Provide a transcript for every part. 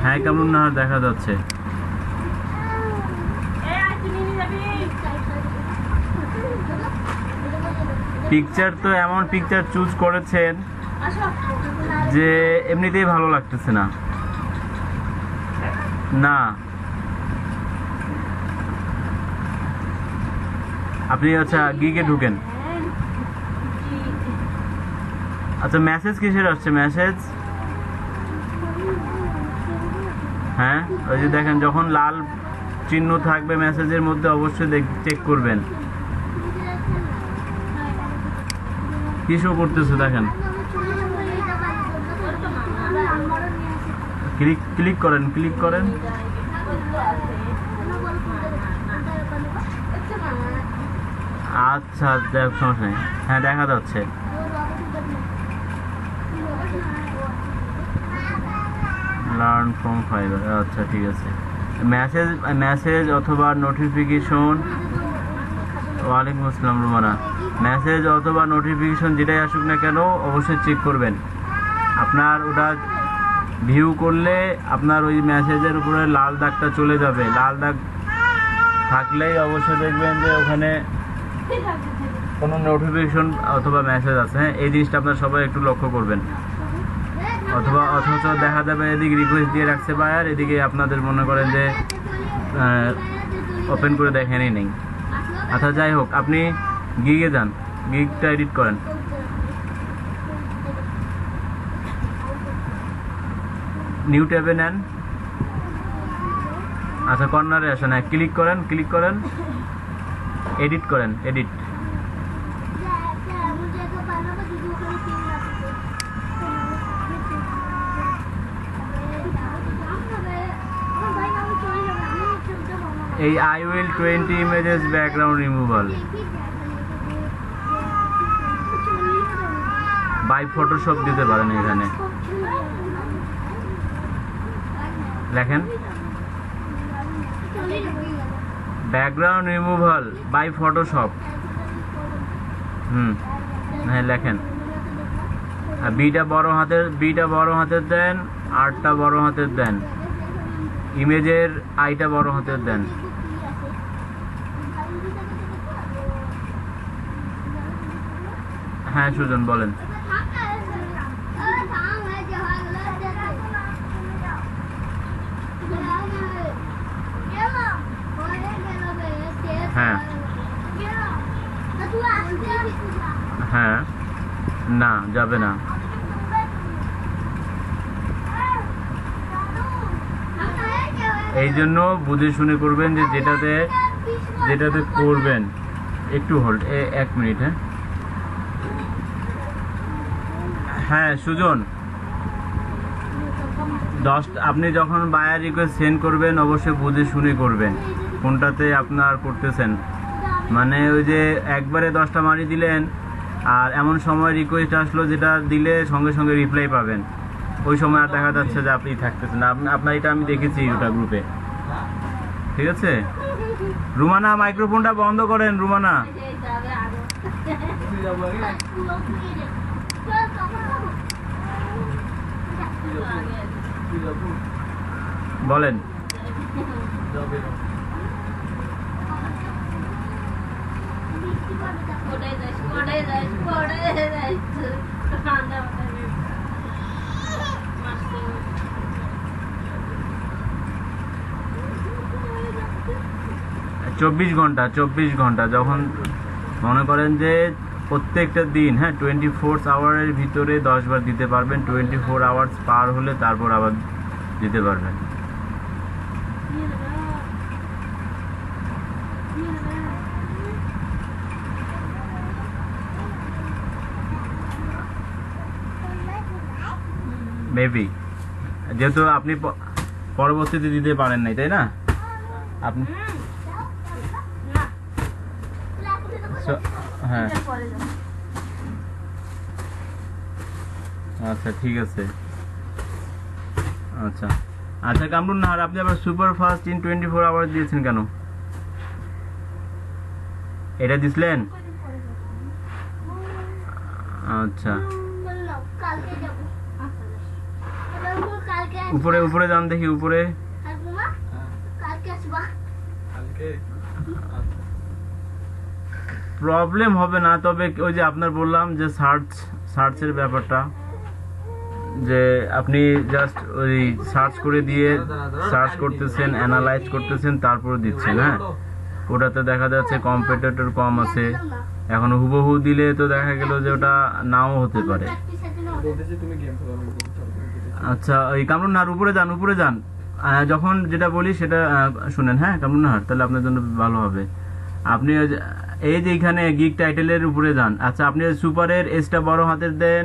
হ্যাঁ কামরুন নাহার দেখা যাচ্ছে। পিকচার তো এমন পিকচার চুজ করেছেন যে এমনিতেই ভালো লাগতেছে না। না আপনি আচ্ছা গিগে ঢুকেন। আচ্ছা মেসেজ কিসের আসছে মেসেজ? হ্যাঁ ওই যে দেখেন যখন লাল চিহ্ন থাকবে মেসেজের মধ্যে অবশ্যই চেক করবেন কি শো করতেছে দেখেন। ক্লিক করেন ক্লিক করেন। আচ্ছা দেখ সমস্যা নেই। হ্যাঁ দেখা যাচ্ছে। লার্ন ফ্রম ফাইবার আচ্ছা ঠিক আছে। মেসেজ অথবা নোটিফিকেশন। ওয়ালাইকুম আসসালাম রুমানা। মেসেজ অথবা নোটিফিকেশন যেটাই আসুক না কেন অবশ্যই চেক করবেন। আপনার ওটা ভিউ করলে আপনার ওই মেসেজের উপরে লাল দাগটা চলে যাবে। লাল দাগ থাকলেই অবশ্যই দেখবেন যে ওখানে কোনো নোটিফিকেশন অথবা মেসেজ আছে। হ্যাঁ এই জিনিসটা আপনার সবাই একটু লক্ষ্য করবেন। অথবা অথচ দেখা যাবে এদিকে রিকোয়েস্ট দিয়ে রাখছে বায়ার, এদিকে আপনাদের মনে করেন যে ওপেন করে দেখেনই নেই। আচ্ছা যাই হোক আপনি গিগে যান, গিগটা এডিট করেন। নিউ ট্যাবে নেন। আচ্ছা কর্নারে আসেন, হ্যাঁ ক্লিক করেন ক্লিক করেন এডিট করেন এডিট। এই I will 20 images background removal by Photoshop দিতে পারেন। এখানে লেখেন ব্যাকগ্রাউন্ড রিমুভাল বাই ফটোশপ। হ্যাঁ লেখেন। আর বিটা বড় হাতের দেন, আরটা বড় হাতের দেন, ইমেজের আইটা বড় হাতের দেন। হ্যাঁ সুজন বলেন। হ্যাঁ হ্যাঁ না যাবে না। এই জন্য বুঝে শুনে করবেন যে যেটাতে করবেন। একটু হোল্ড 1 মিনিট। হ্যাঁ হ্যাঁ সুজন 10 আপনি যখন বায়ার রিকোয়েস্ট সেন্ড করবেন অবশ্যই বুঝে শুনে করবেন কোনটাতে আপনার করতেছেন। মানে ওই যে একবারে 10টা মারি দিলেন আর এমন সময় রিকোয়েস্ট আসলো যেটা দিলে সঙ্গে সঙ্গে রিপ্লাই পাবেন, ওই সময় আর দেখা যাচ্ছে যে আপনি থাকতেছেন। আপনার এটা আমি দেখেছি ওটা গ্রুপে। ঠিক আছে রুমানা মাইক্রোফোনটা বন্ধ করেন। রুমানা বলেন। চব্বিশ ঘন্টা যখন মনে করেন যে প্রত্যেকটা দিন, হ্যাঁ 24 আওয়ারের ভিতরে 10 বার দিতে পারবেন। 24 আওয়ার্স পার হলে তারপর আবার দিতে পারবেন। মেবি যেহেতু আপনি পরবর্তীতে দিতে পারেন নাই, তাই না? আপনি হ্যাঁ আচ্ছা ঠিক আছে। আচ্ছা আচ্ছা কামরুন নাহার আপনি আবার সুপার ফাস্ট ইন 24 আওয়ার্স দিয়েছেন কেন? এটা দিছিলেন? আচ্ছা উপরে উপরে যান দেখি উপরে। প্রবলেম হবে না, তবে ওই যে আপনার বললাম যে সার্চের ব্যাপারটা, যে আপনি জাস্ট ওই সার্চ করে দিয়ে সার্চ করতেছেন, অ্যানালাইজ করতেছেন, তারপর দিচ্ছেন। হ্যাঁ, ওটাতে দেখা যাচ্ছে কম্পিটিটর কম আছে। এখন হুবহু দিলে তো দেখা গেল যে ওটা নাও হতে পারে। আচ্ছা, ওই কামরুন্নাহার উপরে যান, উপরে যান। যখন যেটা বলি সেটা শুনেন। হ্যাঁ কামরুন্নাহার, তাহলে আপনার জন্য ভালো হবে। আপনি এই যে এখানে গিগ টাইটেলের উপরে যান। আচ্ছা, আপনি সুপারের এসটা বড় হাতের দেন,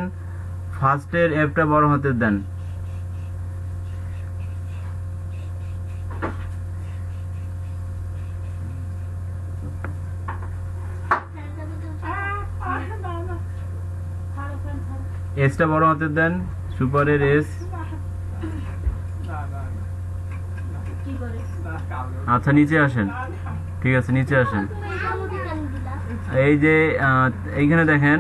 ফার্স্টের এফটা বড় হাতের দেন। এসটা বড় হাতের দেন, সুপারের এস। আচ্ছা, নিচে আসেন। ঠিক আছে, নিচে আসেন। এই যে এইখানে দেখেন,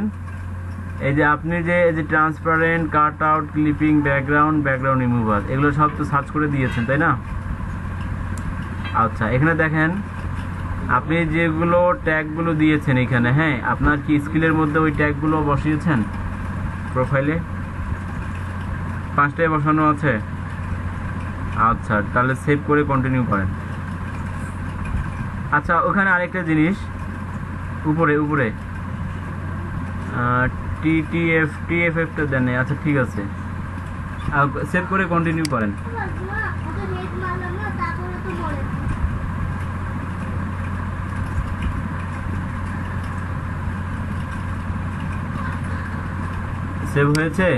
এই যে আপনি যে transparent, cut out, clipping, background remover, এগুলো সব তো সার্চ করে দিয়েছেন, তাই না? আচ্ছা, এখানে দেখেন আপনি যেগুলো ট্যাগগুলো দিয়েছেন এখানে। হ্যাঁ, আপনার কি স্কিলের মধ্যে ওই ট্যাগগুলো বসিয়েছেন? প্রোফাইলে 5টায় বসানো আছে। আচ্ছা, তাহলে সেভ করে কন্টিনিউ করেন। আচ্ছা, ওখানে আরেকটা জিনিস, উপরে উপরে টিএফএফটা দেন। আচ্ছা, ঠিক আছে, সেভ করে কন্টিনিউ করেন। সেভ হয়েছে?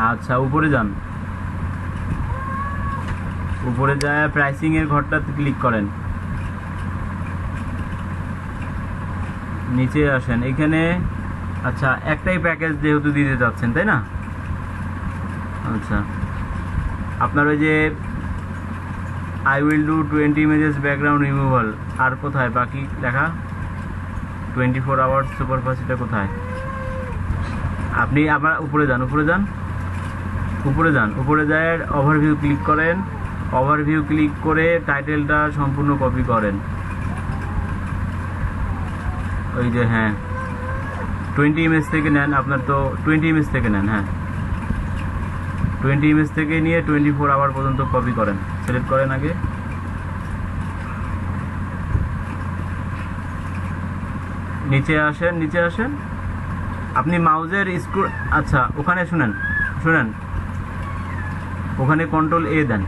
আচ্ছা, উপরে যান। উপরে যায় প্রাইসিং এর ঘরটাতে ক্লিক করেন। নিচে আসেন এখানে। আচ্ছা, একটাই প্যাকেজ যেহেতু দিতে যাচ্ছেন, তাই না? আচ্ছা, আপনার ওই যে I will do 20 images background removal, আর কোথায় বাকি লেখা? 24 আওয়ার্স সুপারফাস্ট, এটা কোথায়? আপনি আবার উপরে যান, উপরে যান, উপরে যান। উপরে যায় ওভারভিউ ক্লিক করেন। ওভারভিউ ক্লিক করে টাইটেলটা সম্পূর্ণ কপি করেন। ওই যে হ্যাঁ, 20 ইমেজ থেকে নেন। আপনার তো 20 ইমেজ থেকে নেন। হ্যাঁ, 20 ইমেজ থেকে নিয়ে 24 আওয়ার পর্যন্ত কপি করেন। সিলেক্ট করেন আগে। নিচে আসেন, নিচে আসেন। আপনি মাউজের স্ক্রল, আচ্ছা ওখানে শুনেন, ওখানে কন্ট্রোল এ দেন।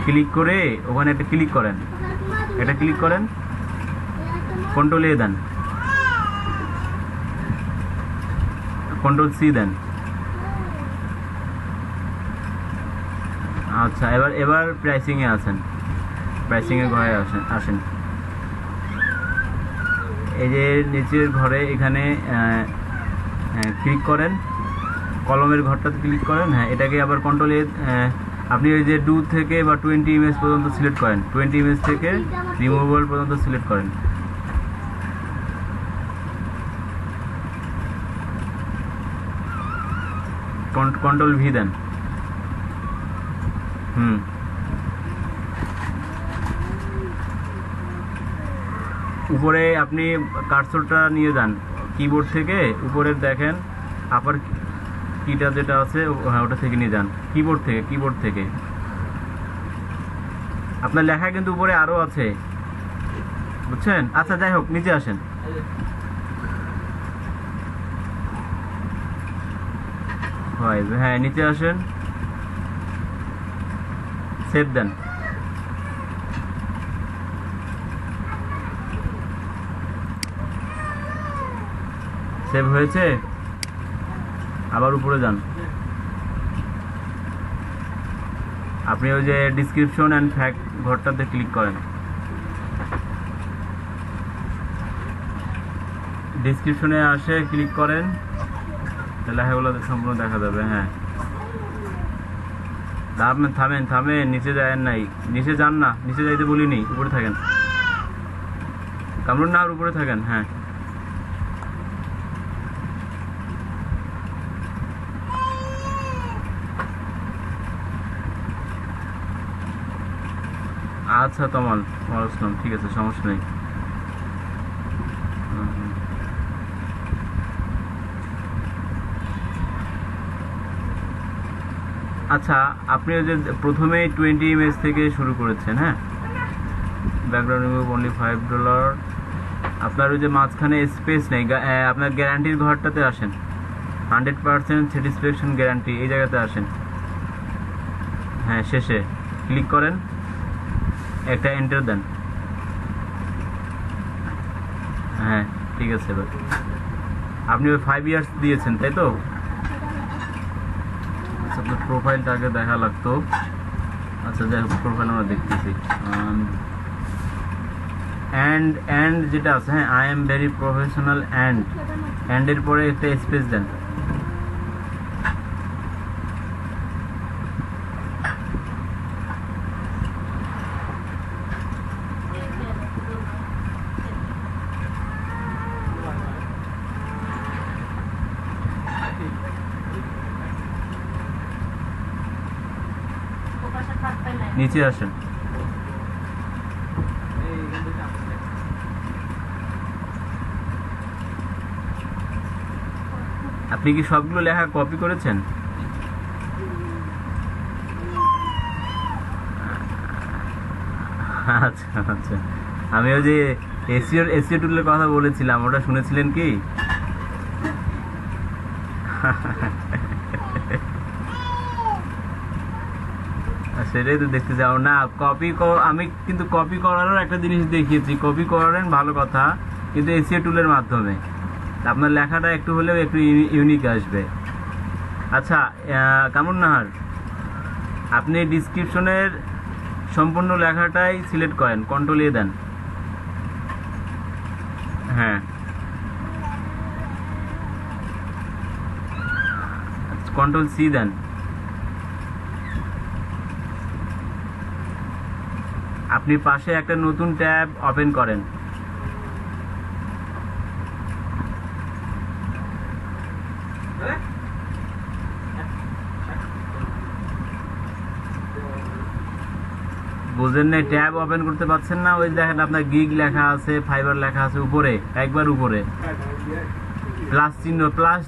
ক্লিক করে ওখানে একটা ক্লিক করেন, এটা ক্লিক করেন, কন্ট্রোল এ দেন, কন্ট্রোল সি দেন। আচ্ছা, এবার প্রাইসিং এ আসেন, প্রাইসিং এর ঘরে আসেন। এই যে নিচের ঘরে এখানে ক্লিক করেন, কলমের ঘরটাতে ক্লিক করেন। হ্যাঁ, এটাকে আবার কন্ট্রোল এ, আপনি ওই যে 2 থেকে বা 20 ইমেজ পর্যন্ত সিলেক্ট করেন। 20 ইমেজ থেকে রিমুভেবল পর্যন্ত সিলেক্ট করেন। কন্ট্রোল ভি দেন। উপরে আপনি কার্সরটা নিয়ে যান কিবোর্ড থেকে, উপরে দেখেন আপার কিটা যেটা আছে, হ্যাঁ ওটা থেকে নিয়ে যান। কিবোর্ড থেকে আপনার লেখা কিন্তু উপরে আরো আছে, বুঝছেন? আচ্ছা, যাই হোক, নিচে আসেন। হ্যাঁ, নিচে আসেন, সেভ দেন। সেভ হয়েছে? আবার উপরে যান। আপনি ওই যে ডিসক্রিপশন অ্যান্ড ফ্যাক্ট ঘরটাতে ক্লিক করেন। ডিসক্রিপশনে আসে ক্লিক করেন, লেখাগুলো সম্পূর্ণ দেখা যাবে। হ্যাঁ, থামেন, নিচে যায় নাই, নিচে যান না, নিচে যাইতে বলিনি, উপরে থাকেন। কামরুন না, উপরে থাকেন। হ্যাঁ, আচ্ছা তমাল আসলাম, ঠিক আছে, সমস্যা নেই। আচ্ছা, আপনি ওই যে প্রথমে 20 ইমেজ থেকে শুরু করেছেন, হ্যাঁ, ব্যাকগ্রাউন্ড রিমুভ অনলি $5। আপনার ওই যে মাঝখানে স্পেস নেই, আপনার গ্যারান্টির ঘরটাতে আসেন, 100% স্যাটিসফ্যাকশন গ্যারান্টি, এই জায়গাতে আসেন। হ্যাঁ, শেষে ক্লিক করেন, একটা এন্টার দেন। হ্যাঁ ঠিক আছে। এবার আপনি ওই 5 ইয়ার্স দিয়েছেন তাই তো? আচ্ছা, আপনার প্রোফাইলটা আগে দেখা লাগতো। আচ্ছা, যাই হোক, প্রোফাইল আমরা দেখতেছি। অ্যান্ড যেটা আছে, হ্যাঁ, আই এম ভেরি প্রফেশনাল অ্যান্ডের পরে একটা স্পেস দেন। নিচে আসেন। আপনি কি সবগুলো লেখা কপি করেছেন? আচ্ছা আচ্ছা, আমি ওই যে এসিও টুলের কথা বলেছিলাম, ওটা শুনেছিলেন কি? সেটাই তো দেখতে যাও না। আমি কিন্তু কপি করারও একটা জিনিস দেখিয়েছি, কপি করেন ভালো কথা, কিন্তু এসিও টুলের মাধ্যমে আপনার লেখাটা একটু হলেও একটু ইউনিক আসবে। আচ্ছা, কামরুন নাহার, আপনি ডিসক্রিপশনের সম্পূর্ণ লেখাটাই সিলেক্ট করেন, কন্ট্রোল এ দেন। হ্যাঁ, কন্ট্রোল সি দেন। আপনি পাশে একটা নতুন ট্যাব ওপেন করেন। বুঝেন না? ট্যাব ওপেন করতে পারছেন না? ওই দেখেন আপনার গিগ লেখা আছে, ফাইবার লেখা আছে, উপরে একবার উপরে প্লাস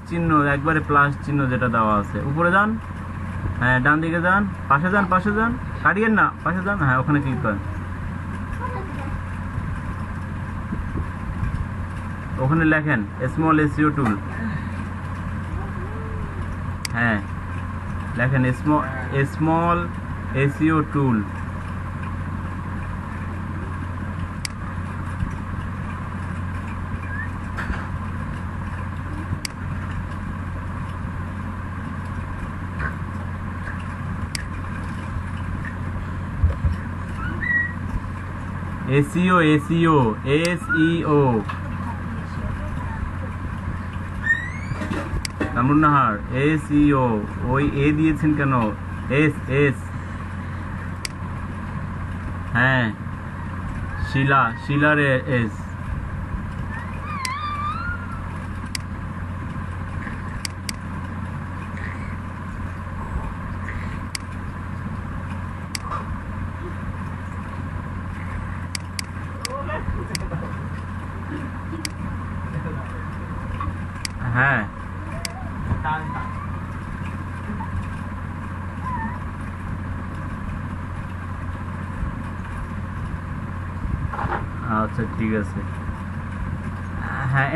চিহ্ন একবারে প্লাস চিহ্ন যেটা দেওয়া আছে, উপরে যান। হ্যাঁ, ডান দিকে যান, পাশে যান, কাটিয়েন না, পাশে যান। হ্যাঁ, ওখানে ক্লিক করেন। ওখানে লেখেন স্মল এসইও টুল। হ্যাঁ, লেখেন small SEO tool. SEO SEO Kamrun Nahar, SEO, ওই এ দিয়েছেন কেন? এস। হ্যাঁ, শিলার এস। হ্যাঁ, আচ্ছা ঠিক আছে। হ্যাঁ,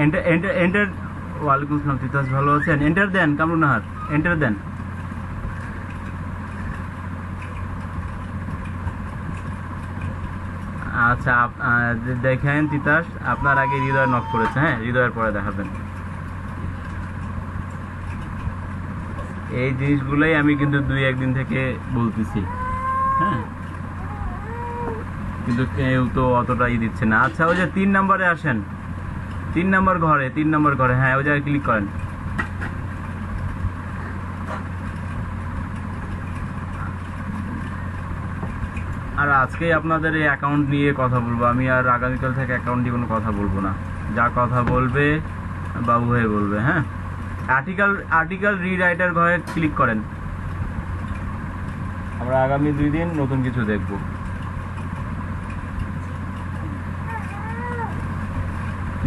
এন্টার। ওয়ালাইকুম আসসালাম তিতাস, ভালো আছেন? এন্টার দেন কামরুন নাহার, এন্টার দেন। আচ্ছা, দেখেন তিতাস, আপনার আগে হৃদয় নক করেছে। হ্যাঁ, হৃদয়ের পরে দেখাবেন। এই জিনিসগুলোই আমি কিন্তু 2-1 দিন থেকে বলতেছি, হ্যাঁ, কিন্তু কেউ তো অতটাই দিচ্ছে না। আচ্ছা, ওই যে 3 নম্বরে আসেন, 3 নম্বর ঘরে, হ্যাঁ, ওই জায়গায় ক্লিক করেন। আর আজকেই আপনাদের এই অ্যাকাউন্ট নিয়ে কথা বলবো আমি, আর আগামীকাল থেকে অ্যাকাউন্ট নিয়ে কোনো কথা বলবো না। যা কথা বলবে বাবু হয়ে বলবে। হ্যাঁ, আর্টিকেল রিরাইটার ঘরে ক্লিক করেন। আমরা আগামী 2 দিন নতুন কিছু দেখব।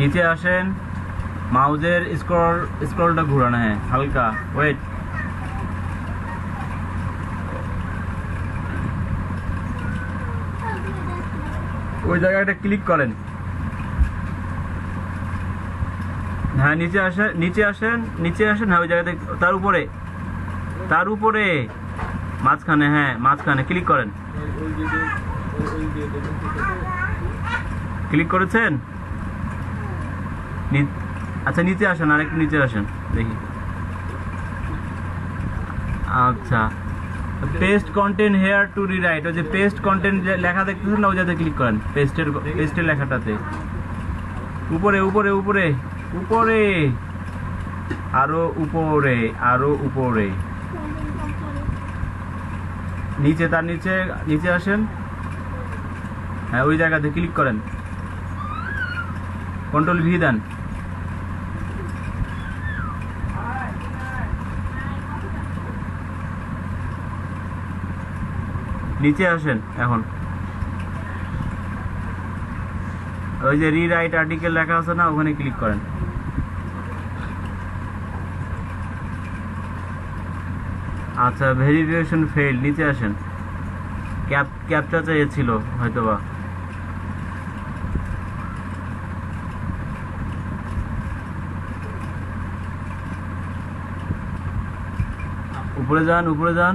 নিচে আসেন, মাউজের স্ক্রলটা ঘোরানো, হ্যাঁ হালকা ওয়েট। ওই জায়গাটা ক্লিক করেন। হ্যাঁ নিচে আসেন, নিচে আসেন, নিচে আসেন, হ্যাঁ ওই জায়গাতে তার উপরে মাঝখানে, হ্যাঁ মাঝখানে ক্লিক করেন। ক্লিক করেছেন? আচ্ছা নিচে আসেন, আর একটু নিচে আসেন দেখি। আচ্ছা paste content here to rewrite, ওই যে পেস্ট কন্টেন্ট লেখা দেখতেছেন না, ওই জায়গাতে ক্লিক করেন, পেস্টের লেখাটাতে। উপরে উপরে উপরে উপরে, আরো উপরে, আরো উপরে, নিচে, তার নিচে, নিচে আসেন, হ্যাঁ ওই জায়গাতে ক্লিক করেন, কন্ট্রোল ভি দেন। নিচে আসেন এখন, ওই যে রিরাইট আর্টিকেল লেখা আছে না, ওখানে ক্লিক করেন। আচ্ছা ভেরিফিকেশন ফেল, নিচে আসেন, ক্যাপচা চেয়েছিল হয়তোবা। উপরে যান, উপরে যান,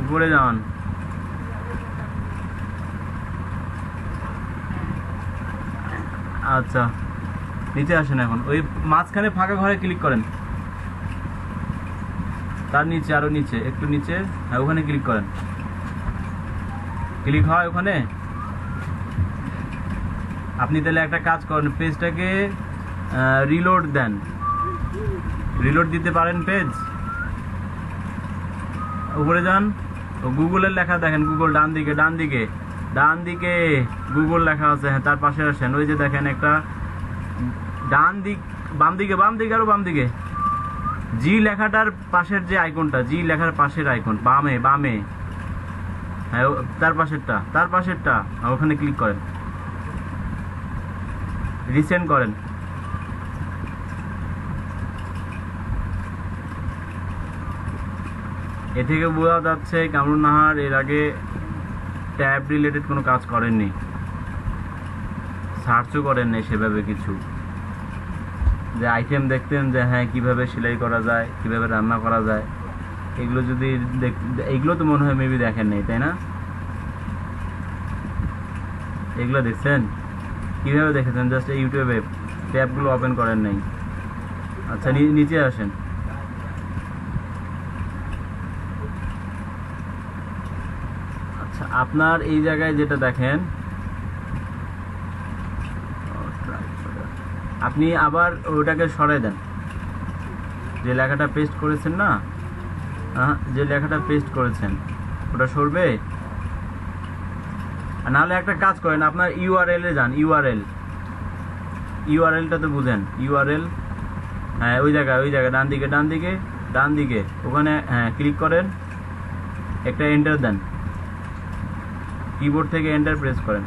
উপরে যান। আচ্ছা নিচে আসেন এখন, ওই মাঝখানে ফাঁকা ঘরে ক্লিক করেন, তার নিচে, আরো নিচে, একটু নিচে, হ্যাঁ ওখানে ক্লিক করেন। ক্লিক হয় ওখানে। আপনি তাহলে একটা কাজ করেন, পেজটাকে রিলোড দেন, রিলোড দিতে পারেন পেজ। উপরে যান, গুগলের লেখা দেখেন, গুগল ডান দিকে, ডান দিকে, ডান দিকে গুগল লেখা আছে, হ্যাঁ তার পাশে আসেন, ওই যে দেখেন একটা ডান দিক, বাম দিকে, বাম দিকে, আরো বাম দিকে, জি লেখাটার পাশের যে আইকনটা, জি লেখার পাশের আইকন, বামে, বামে, হ্যাঁ তার পাশেরটা, তার পাশেরটা, ওখানে ক্লিক করেন, রিসেন্ড করেন। এ থেকে বোঝা যাচ্ছে কামরুন নাহার এর আগে ট্যাব রিলেটেড কোনো কাজ করেননি, সার্চও করেননি সেভাবে কিছু, যে আইটেম দেখতেন যে হ্যাঁ কিভাবে সেলাই করা যায়, কিভাবে রান্না করা যায়, এগুলো যদি এগুলো তো মনে হয় মেবি দেখেন নাই, তাই না? এগুলো দেখছেন? কিভাবে দেখেছেন? জাস্ট ইউটিউবে ট্যাবগুলো ওপেন করেন নাই। আচ্ছা নিচে আসেন, আচ্ছা আপনার এই জায়গায় যেটা দেখেন, আপনি আবার ওটাকে সরাই দেন, যে লেখাটা পেস্ট করেছেন না, যে লেখাটা পেস্ট করেছেন ওটা সরবে। নাহলে একটা কাজ করেন, আপনার ইউআরএল এ যান, ইউআরএলটা তো বুঝেন, ইউআরএল, হ্যাঁ ওই জায়গায়, ওই জায়গায় ডান দিকে, ডান দিকে, ডান দিকে, ওখানে হ্যাঁ ক্লিক করেন, একটা এন্টার দেন, কিবোর্ড থেকে এন্টার প্রেস করেন।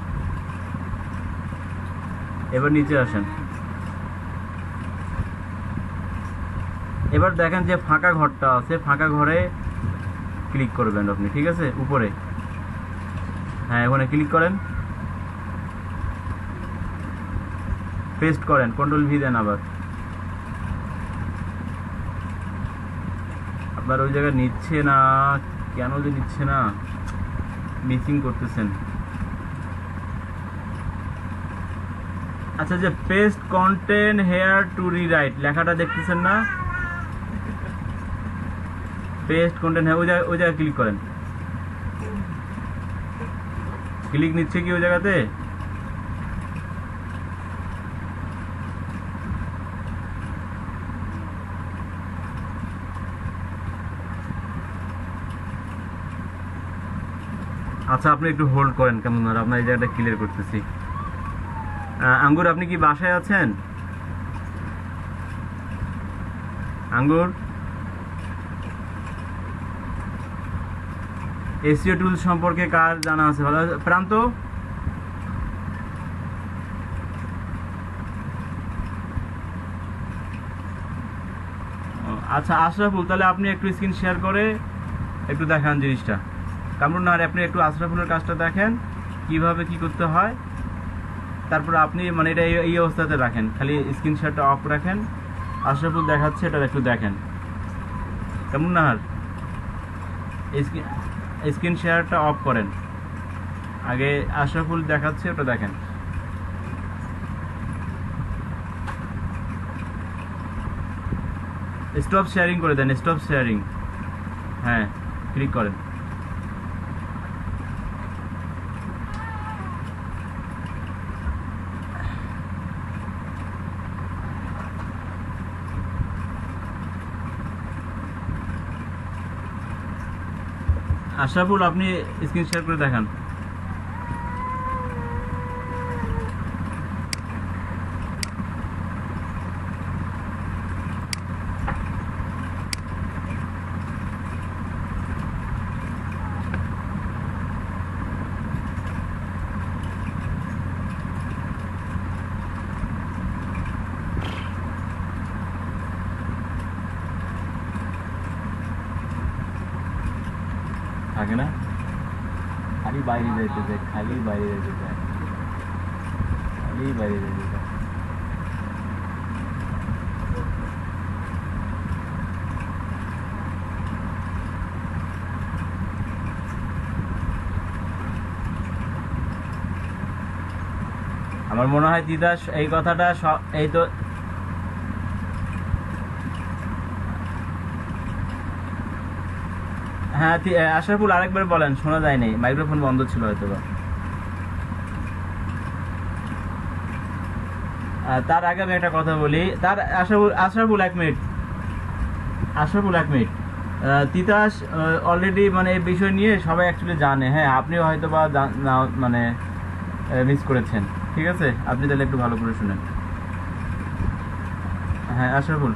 এবার নিচে আসেন, এবার দেখেন যে ফাঁকা ঘরটা আছে, ফাঁকা ঘরে ক্লিক করবেন আপনি, ঠিক আছে? উপরে, হ্যাঁ ওখানে ক্লিক করেন, পেস্ট করেন, কন্ট্রোল ভি দেন। আবার আপনার ওই জায়গায় নিচ্ছে না কেন, যে নিচ্ছে না, মিসিং করতেছেন। আচ্ছা যে paste content here to rewrite লেখাটা দেখতেছেন না, পেস্ট কন্টেন্ট, হ্যাঁ ওই জায়গায় ক্লিক করেন। ক্লিক নিচ্ছে কি ওই জায়গাতে? আচ্ছা আপনি একটু হোল্ড করেন, কেমন আপনার এই জায়গাটা ক্লিয়ার করতেছি। আঙ্গুর আপনি কি বাসায় আছেন? আঙ্গুর, এসইও টুল সম্পর্কে কার জানা আছে? ভালো, প্রান্ত আচ্ছা আশরাফুল, তাহলে আপনি একটু স্ক্রিন শেয়ার করে একটু দেখান জিনিসটা। কামরুন নাহার, আপনি একটু আশরাফুলের কাজটা দেখেন কিভাবে কি করতে হয়, তারপর আপনি মানে এটা এই অবস্থাতে রাখেন, খালি স্ক্রিন শেয়ারটা অফ রাখেন। আশরাফুল দেখাচ্ছে, এটা একটু দেখেন। কামরুন নাহার, স্ক্রিন শেয়ারটা অফ করেন, আগে আশরাফুল দেখাচ্ছে ওটা দেখেন। স্টপ শেয়ারিং করে দেন, স্টপ শেয়ারিং, হ্যাঁ ক্লিক করেন। আশরাফুল আপনি স্ক্রিন শেয়ার করে দেখান। থাকে না, খালি বাইরে যেতে চায়, খালি বাইরে যেতে চায়, খালি বাইরে যেতে চায়। আমার মনে হয় তিতাস এই কথাটা এই তো হ্যাঁ আশরাফুল আরেকবার বলেন, শোনা যায়নি, মাইক্রোফোন বন্ধ ছিল হয়তো বা। তার আগে আমি একটা কথা বলি, তার Ashraful 1 minute, Ashraful 1 minute. Titas already মানে এই বিষয় নিয়ে সবাই অ্যাকচুয়ালি জানে, হ্যাঁ আপনিও হয়তো বা মানে মিস করেছেন, ঠিক আছে? আপনি তাহলে একটু ভালো করে শুনেন। হ্যাঁ আশরাফুল,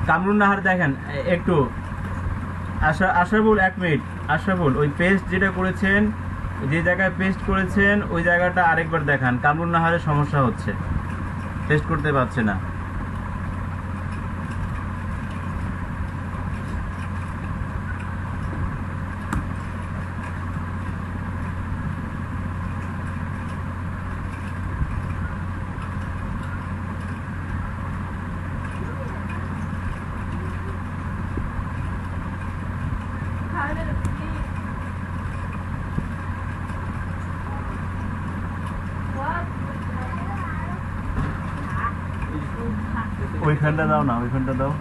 কামরুন নাহার দেখেন একটু। আশরাফুল 1 মিনিট। আশরাফুল ওই পেস্ট যেটা করেছেন, যে জায়গায় পেস্ট করেছেন ওই জায়গাটা আরেকবার দেখান। কামরুন নাহারের সমস্যা হচ্ছে, পেস্ট করতে পারছে না। ওইখানটা দাও না, ওইখানটা দাও।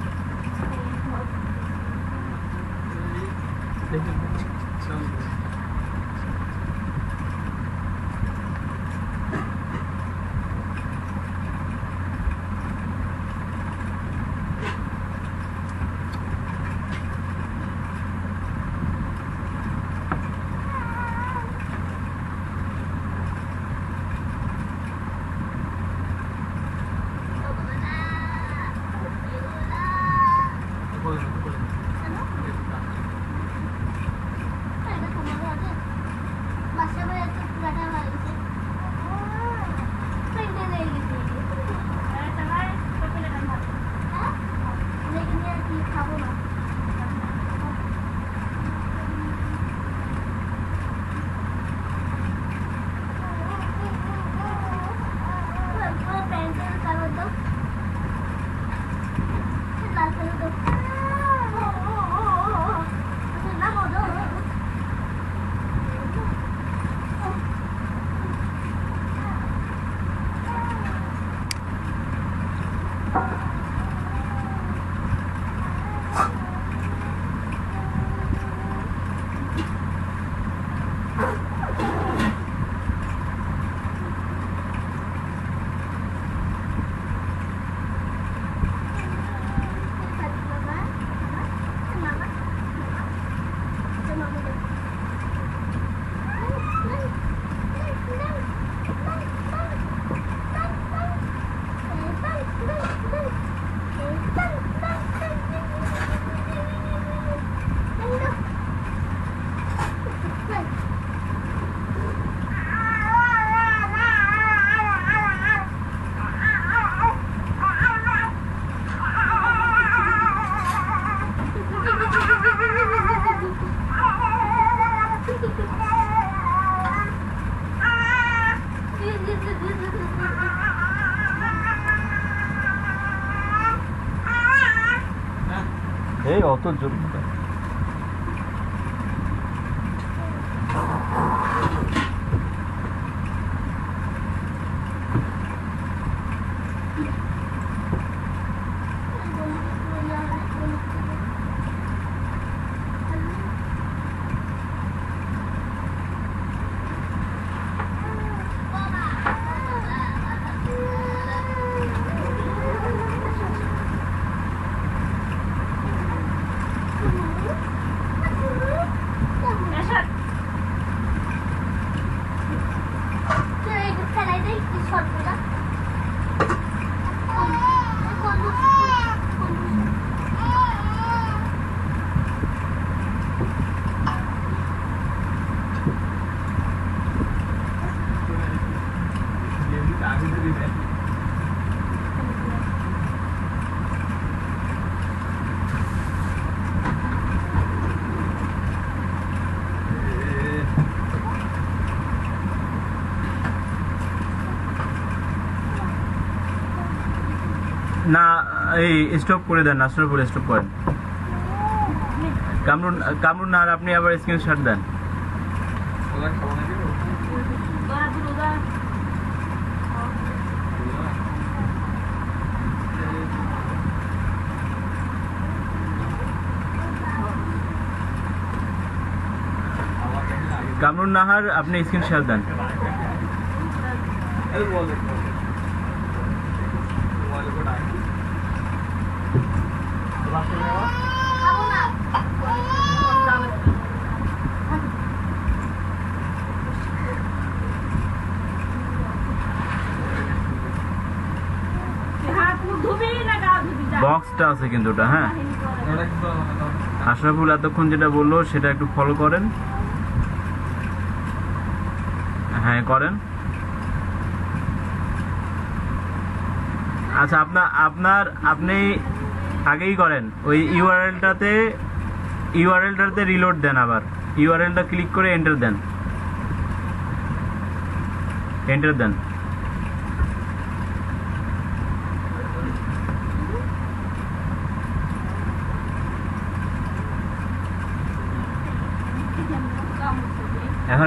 এই অত জোর না, এই স্টপ করে দেন, নাসরের উপরে স্টপ করেন। কামরুন না, আর আপনি আবার স্ক্রিনশট দেন। কামরুন নাহার, আপনি স্ক্রিনশট দেন। বক্সটা আছে কিন্তু ওটা, হ্যাঁ আশরাফুল এতক্ষণ যেটা বললো সেটা একটু ফলো করেন। হ্যাঁ করেন। আচ্ছা আপনি আগেই করেন, ওই ইউআরএলটাতে রিলোড দেন, আবার ইউআরএলটা ক্লিক করে এন্টার দেন।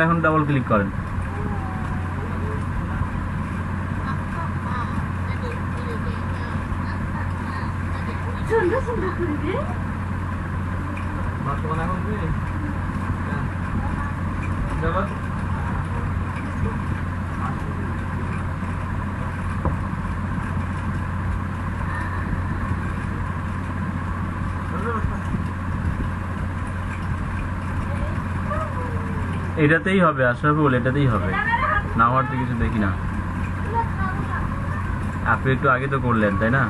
এখন ডাবল ক্লিক করেন। এটাতেই হবে আশরাফুল, এটাতেই হবে, না হওয়ার তো কিছু দেখি না। আপনি একটু আগে তো করলেন, তাই না?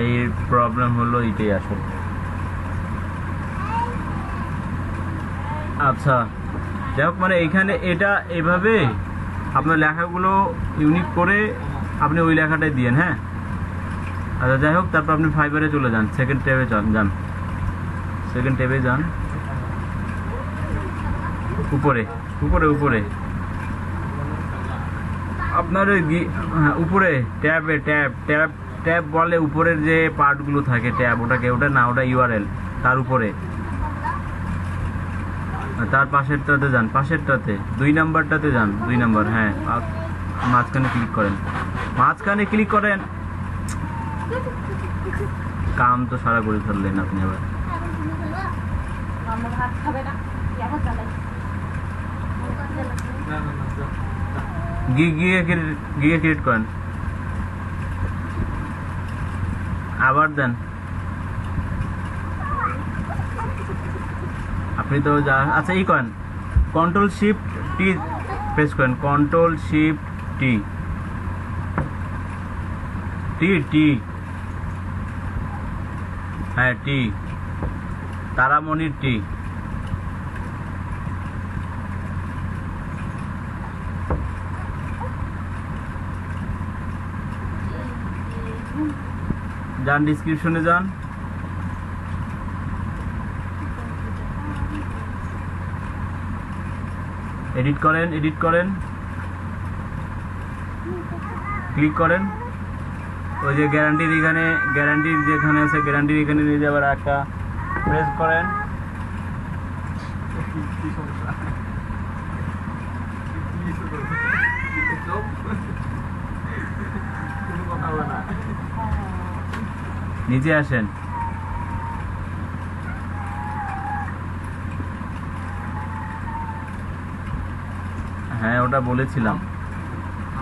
এই প্রবলেম হলো এটাই আসলে। আচ্ছা যাই হোক, মানে এখানে এটা এভাবে আপনার লেখাগুলো ইউনিক করে আপনি ওই লেখাটাই দিয়েন, হ্যাঁ। আচ্ছা যাই হোক, তারপর আপনি ফাইবারে চলে যান, সেকেন্ড ট্যাবে যান, সেকেন্ড ট্যাবে যান, উপরে উপরে উপরে আপনার ওই উপরে ট্যাবে ট্যাব বলে, উপরের যে পার্টগুলো থাকে ট্যাব, ওটা না, ওটা ইউআরএল, তার উপরে, তার পাশেরটাতে যান, পাশেরটাতে 2 নাম্বারটাতে যান, 2 নাম্বার, হ্যাঁ মাঝখানে ক্লিক করেন। কাম তো সারা করে ফেললেন আপনি আবার। গিয়ে ক্রিয়েট করেন, আবার দেন। আপনি তো যা, আচ্ছা ই করেন, কন্ট্রোল শিফট টি প্রেস করেন, কন্ট্রোল শিফট টি টি হ্যাঁ টি, তারামণির টি। যান ডিসক্রিপশনে যান, এডিট করেন, ক্লিক করেন, ওই যে গ্যারান্টির এখানে, গ্যারান্টির যেখানে আছে গ্যারান্টির এখানে নিয়ে যাবার একটা প্রেস করেন। নিচে আসেন। হ্যাঁ ওটা বলেছিলাম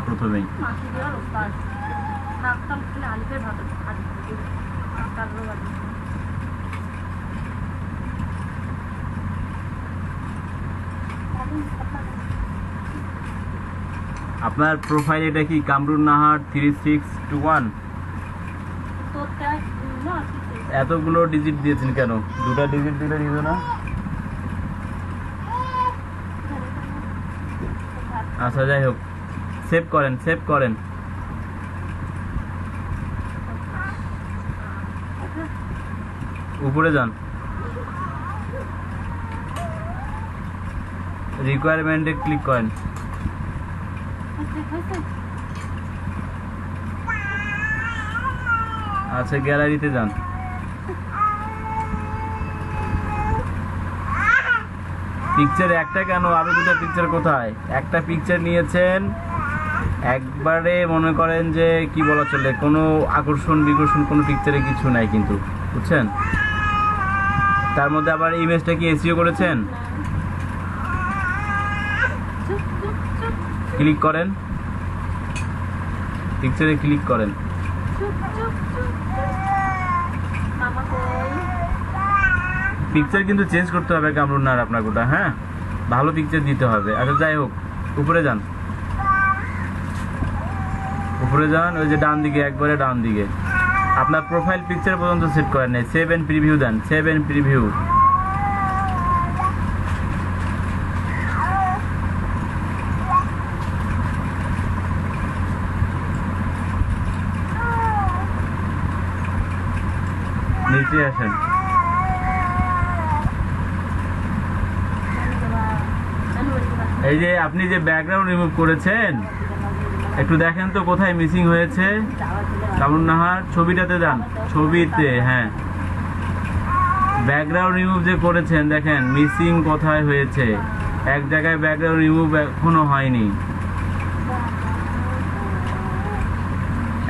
প্রথমেই। আপনার প্রোফাইল এটা কি কামরুন নাহার 3621? এতগুলো ডিজিট দিয়েছেন কেন? দুটা ডিজিট দিলে দিত না? আচ্ছা যাই হোক, সেভ করেন, সেভ করেন। উপরে যান, রিকোয়ারমেন্টে ক্লিক করেন। আচ্ছা গ্যালারিতে যান। পিকচার একটা কেন, আরো দুটো পিকচার কোথায়? একটা পিকচার নিয়েছেন একবারে, মনে করেন যে কি বলা চলে, কোনো আকর্ষণ বিকর্ষণ কোনো পিকচারে কিছু নাই কিন্তু, বুঝছেন? তার মধ্যে আবার ইমেজটা কি এসইও করেছেন? ক্লিক করেন, পিকচারে ক্লিক করেন। পিকচার কিন্তু চেঞ্জ করতে হবে কামরুন নাহার আপনার গোটা, হ্যাঁ ভালো পিকচার দিতে হবে। আচ্ছা যাই হোক, উপরে যান, উপরে যান, ওই যে ডান দিকে, একবারে ডান দিকে। আপনার প্রোফাইল পিকচার পর্যন্ত সেট করেন নাই, সেভ এন্ড প্রিভিউ দেন, সেভ এন্ড প্রিভিউ। নিচে আসেন, এই যে আপনি যে ব্যাকগ্রাউন্ড রিমুভ করেছেন একটু দেখেন তো কোথায় মিসিং হয়েছে। কামরুন নাহার ছবিটাতে যান, ছবিতে, হ্যাঁ ব্যাকগ্রাউন্ড রিমুভ যে করেছেন দেখেন মিসিং কোথায় হয়েছে। এক জায়গায় ব্যাকগ্রাউন্ড রিমুভ এখনো হয়নি।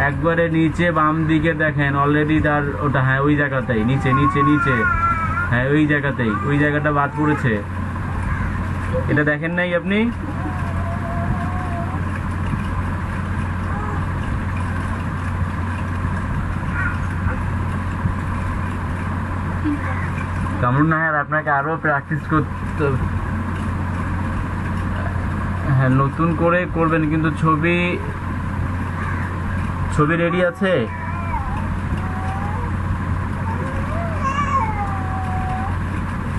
একবারে নিচে বাম দিকে দেখেন অলরেডি তার ওটা, হ্যাঁ ওই জায়গাতেই, নিচে নিচে নিচে, হ্যাঁ ওই জায়গাতেই, ওই জায়গাটা বাদ পড়েছে। এটা দেখেন নাই আপনি? কামরুন নাহার আপনাকে আরো প্র্যাকটিস করতে, হ্যাঁ নতুন করে করবেন কিন্তু। ছবি ছবি রেডি আছে?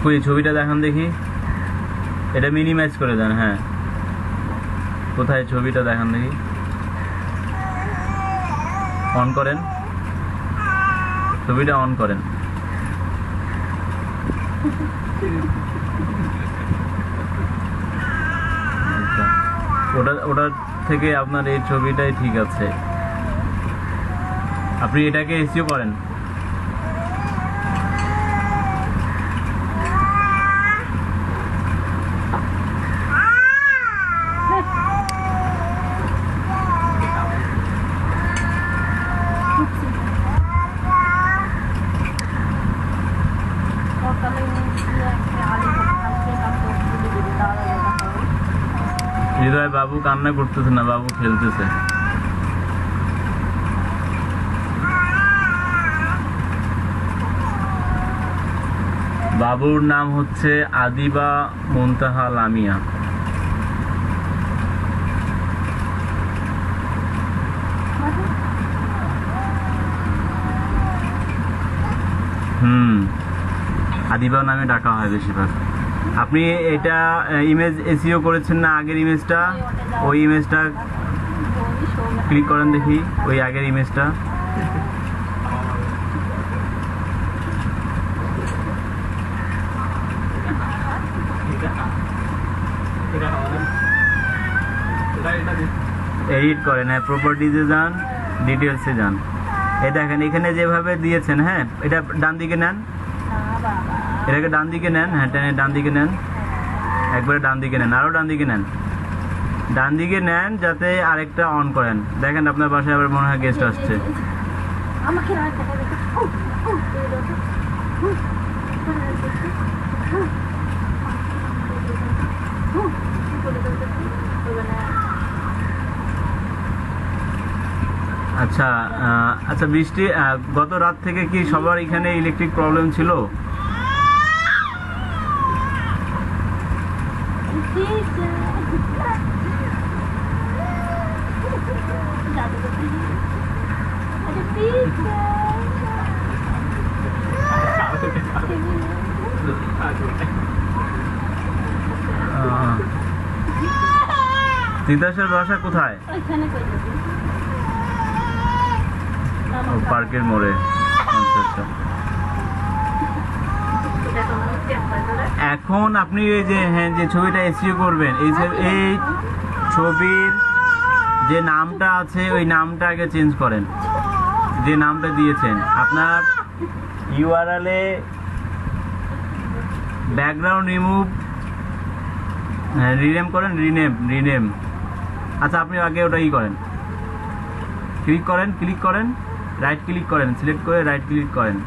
কই ছবিটা দেখান দেখি, এটা মিনিমাইজ করে দেন। হ্যাঁ কোথায় ছবিটা দেখান দেখি, অন করেন, ছবিটা অন করেন। আচ্ছা ওটার থেকে আপনার এই ছবিটাই ঠিক আছে। আপনি এটাকে এসইও করেন। হৃদয় বাবু কান্না করতেছে না, বাবু খেলতেছে। বাবুর নাম হচ্ছে আদিবা মুনতাহা লামিয়া। আদিবা নামে ডাকা হয় বেশিরভাগ। আপনি এটা ইমেজ এসইও করেছেন না আগের ইমেজটা, ওই ইমেজটা ক্লিক করেন দেখি, ওই আগের ইমেজটা। এডিট করেন, হ্যাঁ প্রপার্টিজে যান, ডিটেলসে যান। এই দেখেন এখানে যেভাবে দিয়েছেন, হ্যাঁ এটা ডান দিকে নেন, এটাকে ডান দিকে নেন, হ্যাঁ টেনে ডান দিকে নেন, একবারে ডান দিকে নেন, আরো ডান দিকে নেন, ডান দিকে নেন যাতে আরেকটা অন করেন। দেখেন আপনার বাসায় আবার মনে হয় গেস্ট আসছে। আচ্ছা আচ্ছা বৃষ্টি, গত রাত থেকে কি সবার এখানে ইলেকট্রিক প্রবলেম ছিল? তিতাসের বাসা কোথায়? পার্কের মোড়ে। আচ্ছা। এখন আপনি এই যে হ্যাঁ যে ছবিটা এসইও করবেন, এই ছবির যে নামটা আছে ওই নামটা আগে চেঞ্জ করেন, যে নামটা দিয়েছেন আপনার ইউআরএল এ ব্যাকগ্রাউন্ড রিমুভ, হ্যাঁ রিনেম করেন, রিনেম। আচ্ছা আপনি আগে ওটা করেন, ক্লিক করেন, রাইট ক্লিক করেন, সিলেক্ট করে রাইট ক্লিক করেন,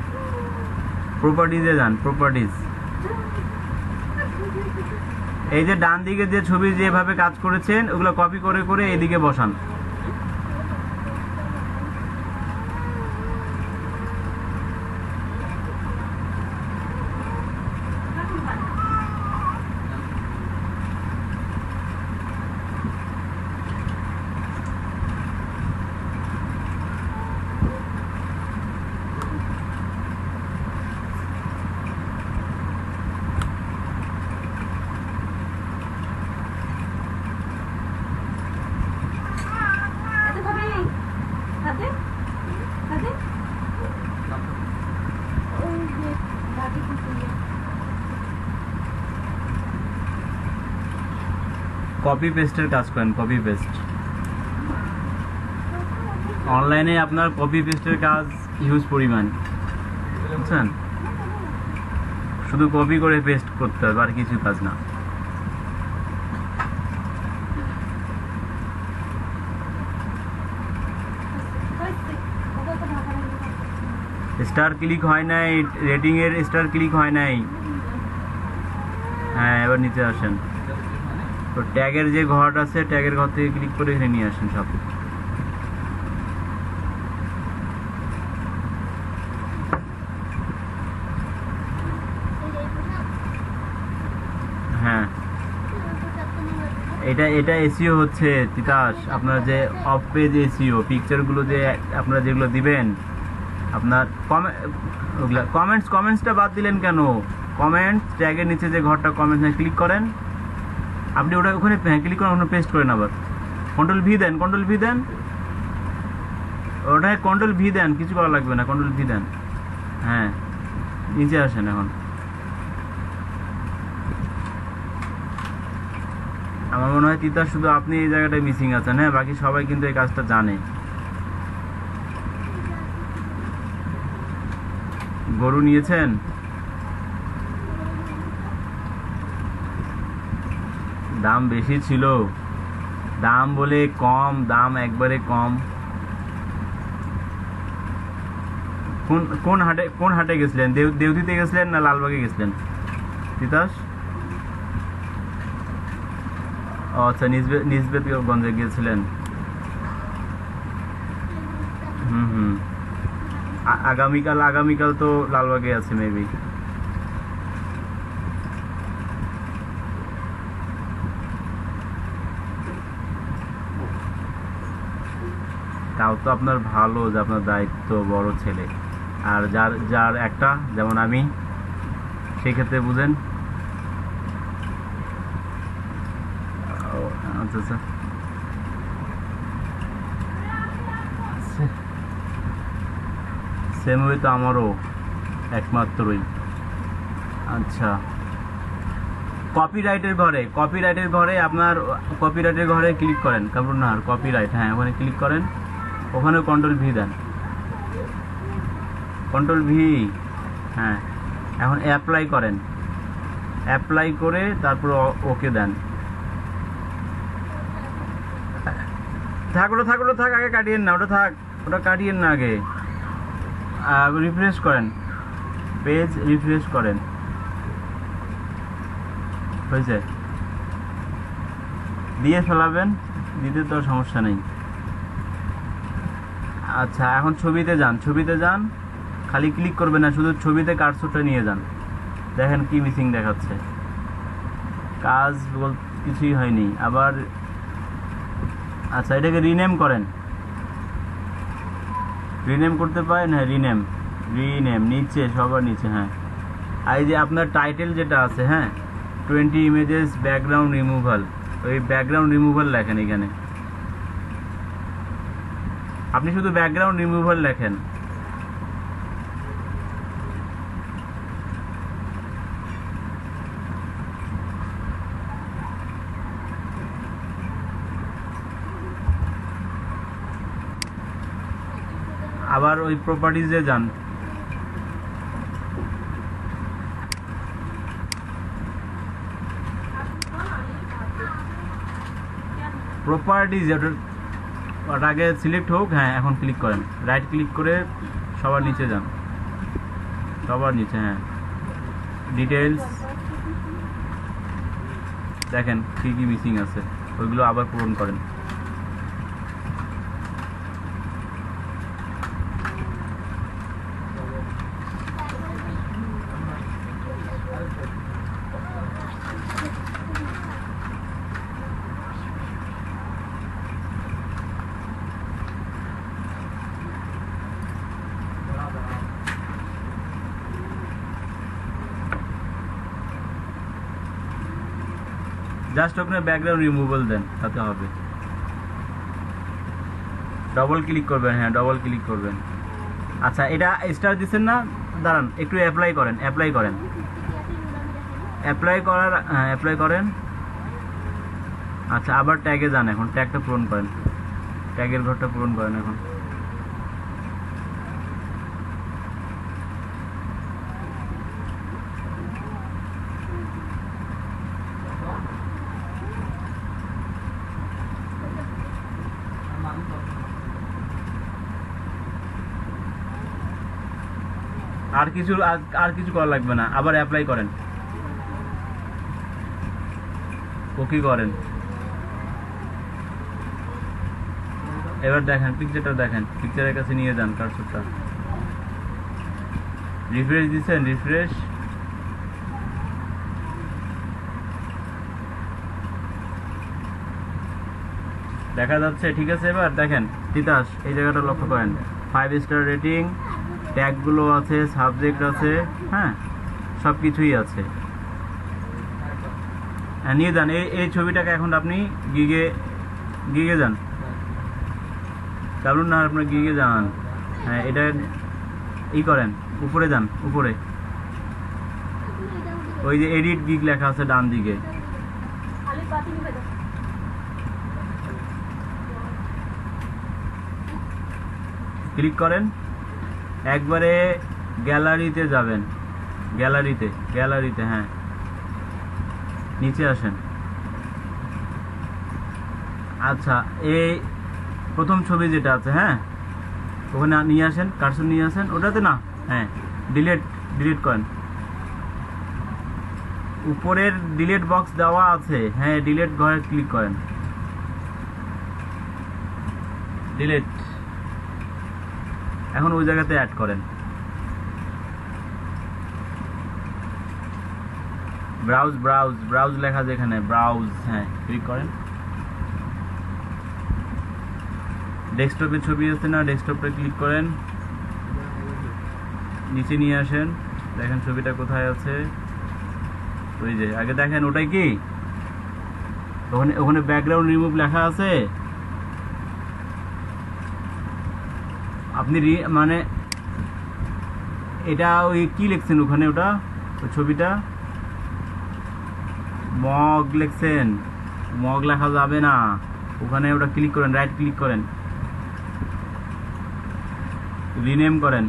প্রপার্টিজে যান, প্রপার্টিজ। এই যে ডান দিকে যে ছবি যেভাবে কাজ করেছেন ওগুলো কপি করে করে এদিকে বসান। কপি পেস্টের কাজ করেন, কপি পেস্ট। অনলাইনে আপনার কপি পেস্টের কাজ হিউজ পরিমাণ, বুঝছেন? শুধু কপি করে পেস্ট করতে হবে, আর কিছু কাজ না। স্টার ক্লিক হয় নাই, রেটিং এর স্টার ক্লিক হয় নাই। হ্যাঁ এবার নিচে আসেন, তো ট্যাগের যে ঘরটা আছে ট্যাগের ঘর থেকে ক্লিক করে এখানে নিয়ে আসেন সব। হ্যাঁ এটা এসইও হচ্ছে তিতাস, আপনার যে অফ পেজ এসইও পিকচারগুলো যে আপনারা যেগুলো দিবেন, আপনার কমেন্টসটা বাদ দিলেন কেন? কমেন্টস ট্যাগের নিচে যে ঘরটা কমেন্টস ক্লিক করেন, আপনি ওটা ওখানে ক্লিক করেন, ওখানে পেস্ট করেন, আবার কন্ট্রোল ভি দেন, ওটায় কন্ট্রোল ভি দেন, কিছু করা লাগবে না, কন্ট্রোল ভি দেন। হ্যাঁ নিচে আসেন এখন। আমার মনে হয় তিতাস শুধু আপনি এই জায়গাটায় মিসিং আছেন, হ্যাঁ বাকি সবাই কিন্তু এই কাজটা জানে। গরু নিয়েছেন? দাম বেশি ছিল, দাম বলে কম, দাম একবারে কম। কোন হাটে গেছিলেন? দেউতিতে গেছিলেন না লালবাগে গেছিলেন তিতাস? আচ্ছা নিজবেদগঞ্জে গিয়েছিলেন। আগামীকাল তো লালবাগে আছে মেবি। তাও তো আপনার ভালো যে আপনার দায়িত্ব, বড় ছেলে। আর যার একটা যেমন আমি, সেই ক্ষেত্রে বুঝেন। আচ্ছা সেম ওই তো আমারও একমাত্রই। আচ্ছা কপিরাইটের ঘরে আপনার কপিরাইটের ঘরে ক্লিক করেন, কারণ না কপিরাইট, হ্যাঁ ওখানে ক্লিক করেন, ওখানে কন্ট্রোল ভি দেন, কন্ট্রোল ভি। হ্যাঁ, এখন অ্যাপ্লাই করেন, অ্যাপ্লাই করে তারপর ওকে দেন। থাক ওটা, থাক ওটা, থাক, আগে কাটিয়েন না, ওটা থাক, ওটা কাটিয়েন না, আগে রিফ্রেশ করেন, পেজ রিফ্রেশ করেন, হয়েছে, দিয়ে ফেলাবেন, দিতে তো সমস্যা নেই। আচ্ছা, এখন ছবিতে যান, ছবিতে যান, খালি ক্লিক করবেন না, শুধু ছবিতে কার্সরটা নিয়ে যান, দেখেন কি মিসিং দেখাচ্ছে, কাজ কিছুই হয়নি। আবার আচ্ছা, এটাকে রিনেম করেন, রিনেম করতে পারেন, হ্যাঁ রিনেম, রিনেম নিচে, সবার নিচে, হ্যাঁ। আর এই যে আপনার টাইটেল যেটা আছে, হ্যাঁ 20 ইমেজেস ব্যাকগ্রাউন্ড রিমুভাল, ওই ব্যাকগ্রাউন্ড রিমুভাল লেখেন এখানে, আপনি শুধু ব্যাকগ্রাউন্ড রিমুভাল লেখেন। আবার ওই প্রপার্টিজে যান, প্রপার্টিজ, ওটা আগে সিলেক্ট হোক, হ্যাঁ এখন ক্লিক করেন, রাইট ক্লিক করে সবার নিচে যান, সবার নিচে, হ্যাঁ ডিটেলস, দেখেন কী কী মিসিং আছে, ওইগুলো আবার পূরণ করেন। জাস্ট ওখানে ব্যাকগ্রাউন্ড রিমুভাল দেন, তাতে হবে। ডবল ক্লিক করবেন, হ্যাঁ ডবল ক্লিক করবেন। আচ্ছা, এটা স্টার দিচ্ছেন না, দাঁড়ান একটু অ্যাপ্লাই করেন, অ্যাপ্লাই করেন, অ্যাপ্লাই করার, হ্যাঁ অ্যাপ্লাই করেন। আচ্ছা, আবার ট্যাগে যান, এখন ট্যাগটা পূরণ করেন, ট্যাগের ঘরটা পূরণ করেন এখন। আর কিছু করা লাগবে না, আবার অ্যাপ্লাই করেন, ওকে করেন। এবার দেখেন পিকচারটা, দেখেন পিকচারের কাছে নিয়ে যান কার্সরটা, রিফ্রেশ দিচ্ছেন, রিফ্রেশ, দেখা যাচ্ছে, ঠিক আছে। এবার দেখেন তিতাস, এই জায়গাটা লক্ষ্য করেন, 5 স্টার রেটিং, ট্যাগগুলো আছে, সাবজেক্ট আছে, হ্যাঁ সব কিছুই আছে। হ্যাঁ নিয়ে যান, এই ছবিটাকে এখন আপনি গিগে যান, চালুন না, আপনার গিগে যান, হ্যাঁ এটা করেন, উপরে যান, উপরে ওই যে এডিট গিগ লেখা আছে ডান দিকে, ক্লিক করেন, একবারে গ্যালারিতে যাবেন, গ্যালারিতে, হ্যাঁ নিচে আসেন। আচ্ছা, এই প্রথম ছবি যেটা আছে, হ্যাঁ ওখানে নিয়ে আসেন, কার্সর নিয়ে আসেন, ওটাতে না, হ্যাঁ ডিলিট করেন, উপরের ডিলিট বক্স দেওয়া আছে, হ্যাঁ ডিলিট ঘরে ক্লিক করেন, ডিলিট, এখন ওই জায়গাতে অ্যাড করেন, ব্রাউজ লেখা যেখানে, ব্রাউজ, হ্যাঁ ক্লিক করেন, ডেস্কটপে ছবি আছে না, ডেস্কটপে ক্লিক করেন, নিচে নিয়ে আসেন, দেখেন ছবিটা কোথায় আছে, ওই যে আগে দেখেন, ওটাই কি ওখানে ব্যাকগ্রাউন্ড রিমুভ লেখা আছে, আপনি মানে এটা ওই কি লিখছেন ওখানে, ওটা ওই ছবিটা মগ লিখছেন, মগ লেখা যাবে না ওখানে, ওটা ক্লিক করেন, রাইট ক্লিক করেন, রিনেম করেন,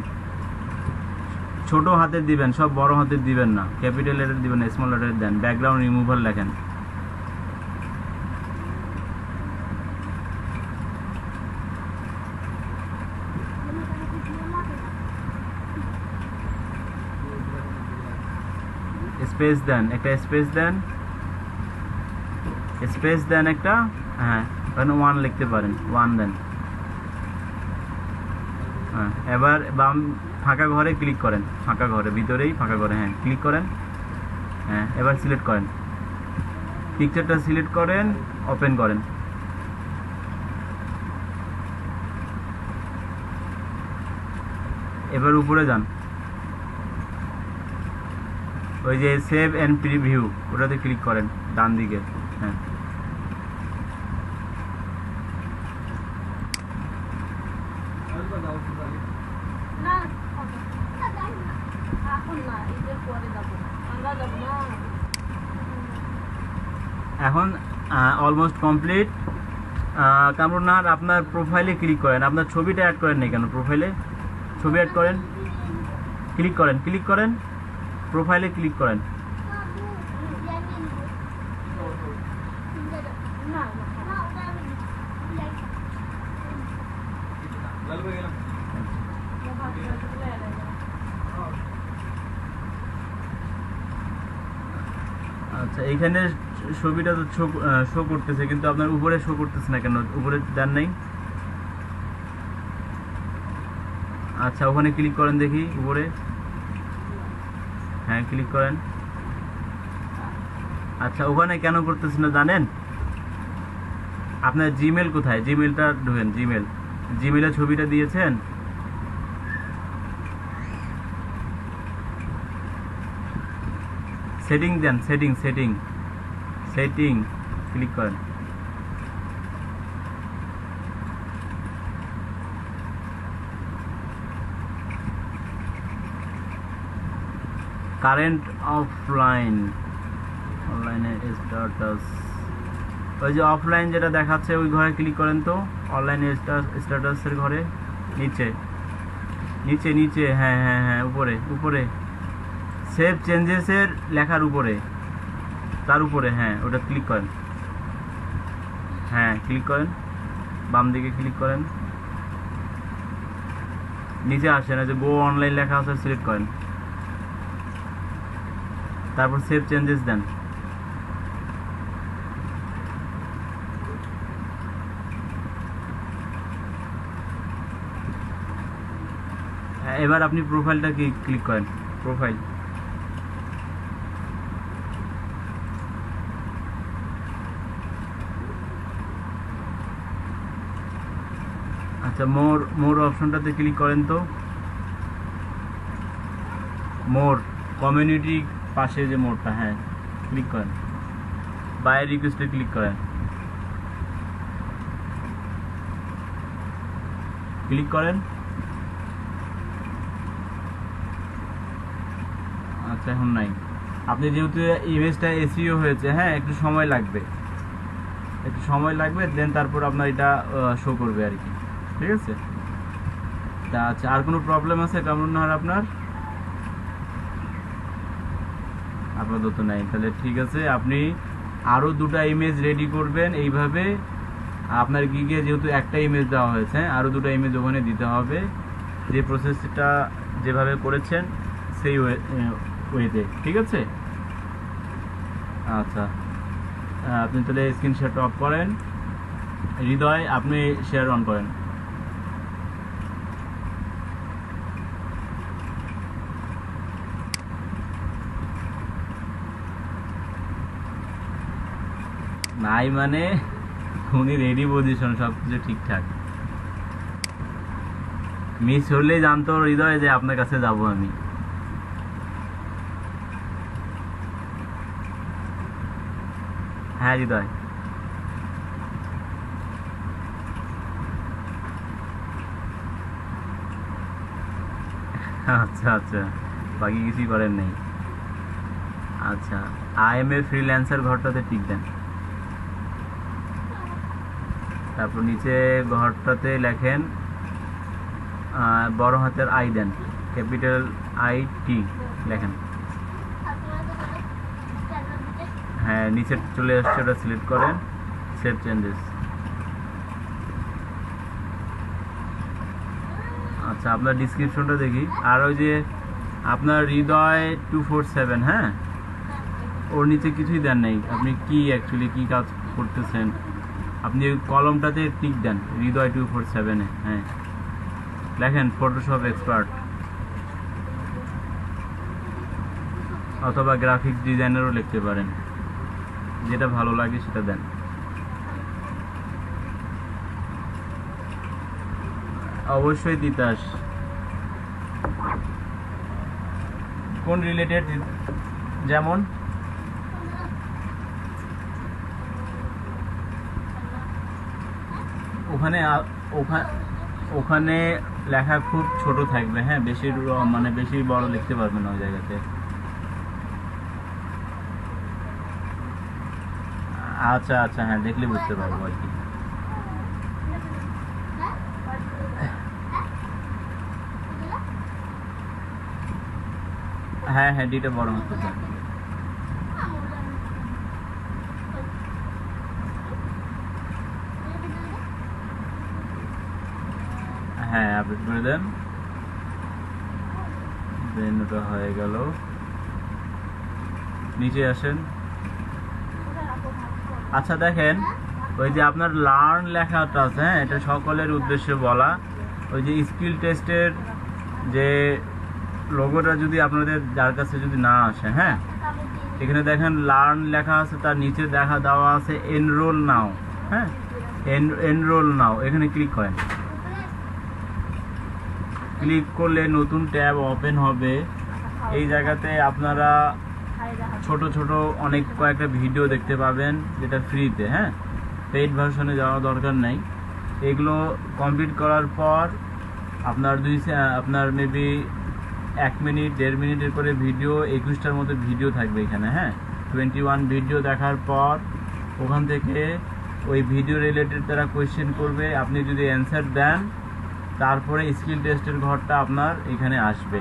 ছোট হাতের দিবেন, সব বড় হাতের দিবেন না, ক্যাপিটাল লেটার দিবেন না, স্মল লেটার দেন। ব্যাকগ্রাউন্ড রিমুভার লেখেন। স্পেস দেন, একটা স্পেস দেন, স্পেস দেন একটা, হ্যাঁ ওখানে 1 লিখতে পারেন, 1 দেন। হ্যাঁ এবার বাম ফাঁকা ঘরে ক্লিক করেন, ফাঁকা ঘরে ভিতরেই ফাঁকা ঘরে, হ্যাঁ ক্লিক করেন। হ্যাঁ এবার সিলেক্ট করেন, পিকচারটা সিলেক্ট করেন, ওপেন করেন। এবার উপরে যান, ওই যে সেভ অ্যান্ড প্রিভিউ ওটাতে ক্লিক করেন ডান দিকে। হ্যাঁ এখন অলমোস্ট কমপ্লিট। কামরুন্নাহার আপনার প্রোফাইলে ক্লিক করেন, আপনার ছবিটা অ্যাড করেন নাই কেন? প্রোফাইলে ছবি অ্যাড করেন, ক্লিক করেন, ক্লিক করেন, প্রোফাইলে ক্লিক করেন। আচ্ছা এইখানে ছবিটা তো শো করতেছে, কিন্তু আপনার উপরে শো করতেছে না কেন? উপরে দেন নাই? আচ্ছা ওখানে ক্লিক করেন দেখি উপরে, হ্যাঁ ক্লিক করেন। আচ্ছা ওখানে কেন করতেছে না জানেন? আপনার জিমেল কোথায়? জিমেলটা ঢুকেন, জিমেল, জিমেলে ছবিটা দিয়েছেন, সেটিং দেন, সেটিং, সেটিং, সেটিং ক্লিক করেন। কারেন্ট অফলাইন, অনলাইনে স্ট্যাটাস, ওই যে অফলাইন যেটা দেখাচ্ছে ওই ঘরে ক্লিক করেন তো, অনলাইনে স্ট্যাটাসের ঘরে নিচে, নিচে নিচে, হ্যাঁ হ্যাঁ হ্যাঁ উপরে, উপরে সেভ চেঞ্জেসের লেখার উপরে, তার উপরে, হ্যাঁ ওটা ক্লিক করেন। হ্যাঁ ক্লিক করেন, বাম দিকে ক্লিক করেন, নিচে আসেন, যে গো অনলাইন লেখা আছে সিলেক্ট করেন, তারপর সেভ চেঞ্জেস দেন। এবার আপনি প্রোফাইলটা কি ক্লিক করেন, প্রোফাইল, আচ্ছা মোর, মোর অপশনটাতে ক্লিক করেন তো, মোর কমিউনিটি পাশে যে মোরটা, হ্যাঁ ক্লিক করেন, বাই রিকোয়েস্টে ক্লিক করেন, ক্লিক করেন। আচ্ছা এখন নাই, আপনি যেহেতু ইমেজটা এসইও হয়েছে, হ্যাঁ একটু সময় লাগবে, একটু সময় লাগবে, দেন তারপর আপনার এটা শো করবে আর কি, ঠিক আছে? তা আচ্ছা আর কোনো প্রবলেম আছে কামরুন্নাহার আপনার? আপাতত নাই, তাহলে ঠিক আছে। আপনি আরও 2টা ইমেজ রেডি করবেন এইভাবে, আপনার গিগে যেহেতু একটা ইমেজ দেওয়া হয়েছে, আরও 2টা ইমেজ ওখানে দিতে হবে, যে প্রসেসটা যেভাবে করেছেন সেই ওয়েতে, ঠিক আছে? আচ্ছা আপনি তাহলে স্ক্রিনশট অফ করেন, হৃদয় আপনি শেয়ার অন করেন। নাই মানে উনি রেডি পজিশন, সব কিছু ঠিকঠাক, মিস হলেই জানতো হৃদয় যে আপনার কাছে যাব আমি। হ্যাঁ হৃদয়, আচ্ছা আচ্ছা বাকি কিছুই করেন নাই। আচ্ছা আই এম এ ফ্রিল্যান্সার ঘরটাতে টিক দেন, তারপর নিচে ঘরটাতে লেখেন বড় হাতের আই দেন, ক্যাপিটাল আই টি লেখেন। হ্যাঁ নিচে চলে আসছে, ওটা সিলেক্ট করেন, সেভ চেঞ্জেস। আচ্ছা আপনার ডিসক্রিপশনটা দেখি। আর ওই যে আপনার হৃদয় 247, হ্যাঁ ওর নিচে কিছুই দেন নাই, আপনি কি অ্যাকচুয়ালি কি কাজ করতেছেন? আপনি ওই কলমটাতে টিক দেন হৃদয় 247-এ, হ্যাঁ লেখেন ফটোশপ এক্সপার্ট, অথবা গ্রাফিক্স ডিজাইনারও লিখতে পারেন, যেটা ভালো লাগে সেটা দেন। অবশ্যই তিতাস। কোন রিলেটেড? যেমন ওখানে ওখানে লেখা খুব ছোট থাকবে, হ্যাঁ বেশি মানে বেশি বড় লিখতে পারবেন না ওই জায়গাতে। আচ্ছা আচ্ছা, হ্যাঁ দেখলে বুঝতে পারবো আর কি। হ্যাঁ হ্যাঁ ডিটা বড় হতে চান। হ্যাঁ আপডেট করে দেন, দেন ওটা হয়ে গেল। নিচে আসেন। আচ্ছা দেখেন ওই যে আপনার লার্ন লেখাটা আছে, হ্যাঁ এটা সকলের উদ্দেশ্যে বলা। ওই যে স্কিল টেস্টের যে লোগোটা যদি আপনাদের যার কাছে যদি না আসে, হ্যাঁ এখানে দেখেন লার্ন লেখা আছে, তার নিচে দেওয়া আছে এনরোল নাও, হ্যাঁ এনরোল নাও, এখানে ক্লিক করেন। ক্লিক করলে নতুন ট্যাব ওপেন হবে। এই জায়গাতে আপনারা ছোট ছোট অনেক কয়েকটা ভিডিও দেখতে পাবেন যেটা ফ্রিতে, হ্যাঁ পেইড ভার্সনে যাওয়া দরকার নাই। এগুলো কমপ্লিট করার পর আপনার আপনার মেবি 1 মিনিট 1.5 মিনিটের করে ভিডিও, 21টার মতো ভিডিও থাকবে এখানে, হ্যাঁ 21 ভিডিও দেখার পর ওখান থেকে ওই ভিডিও রিলেটেড তারা কোয়েশ্চেন করবে, আপনি যদি অ্যান্সার দেন তারপরে স্কিল টেস্টের ঘরটা আপনার এখানে আসবে।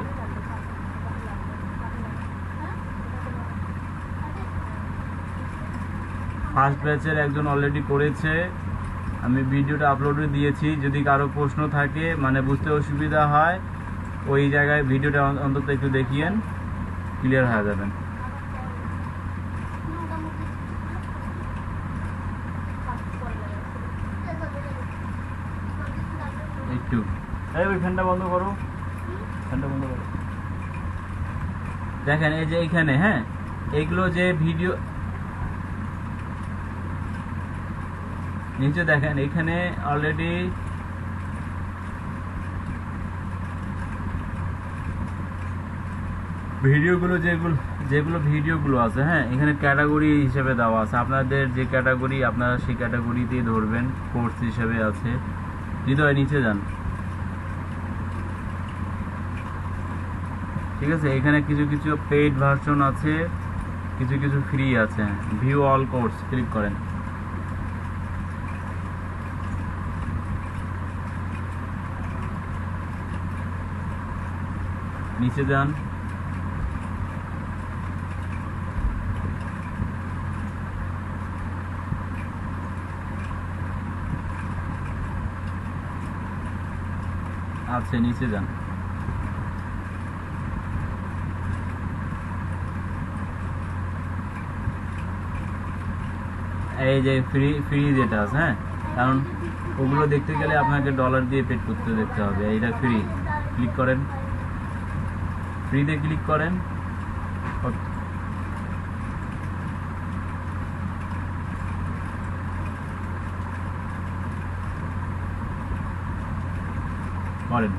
ফার্স্ট ব্যাচের একজন অলরেডি করেছে, আমি ভিডিওটা আপলোডে দিয়েছি। যদি কারো প্রশ্ন থাকে মানে বুঝতে অসুবিধা হয় ওই জায়গায় ভিডিওটা অন্তত একটু দেখিয়েন, ক্লিয়ার হয়ে যাবেন। একটু ওই ফ্যানটা বন্ধ করো, ফ্যানটা বন্ধ করো। দেখেন এই যে এইখানে, হ্যাঁ এইগুলো যে ভিডিও নিচে দেখেন এখানে অলরেডি ভিডিওগুলো যেগুলো ভিডিওগুলো আছে, হ্যাঁ এখানে ক্যাটাগরি হিসেবে দেওয়া আছে। আপনাদের যে ক্যাটাগরি আপনারা সেই ক্যাটাগরিতেই ধরবেন, কোর্স হিসেবে আছে। হৃদয় নিচে যান, ঠিক আছে। এখানে কিছু কিছু পেইড ভার্সন আছে, কিছু কিছু ফ্রি আছে। ভিউ অল কোর্স ক্লিক করেন। নিচে যান, আচ্ছা নিচে যান। এই যে ফ্রি যেটা আছে, হ্যাঁ কারণ ওগুলো দেখতে গেলে আপনাকে ডলার দিয়ে পেড করতে দেখতে হবে। এইটা ফ্রি, ক্লিক করেন, ফ্রিতে ক্লিক করেন। করেন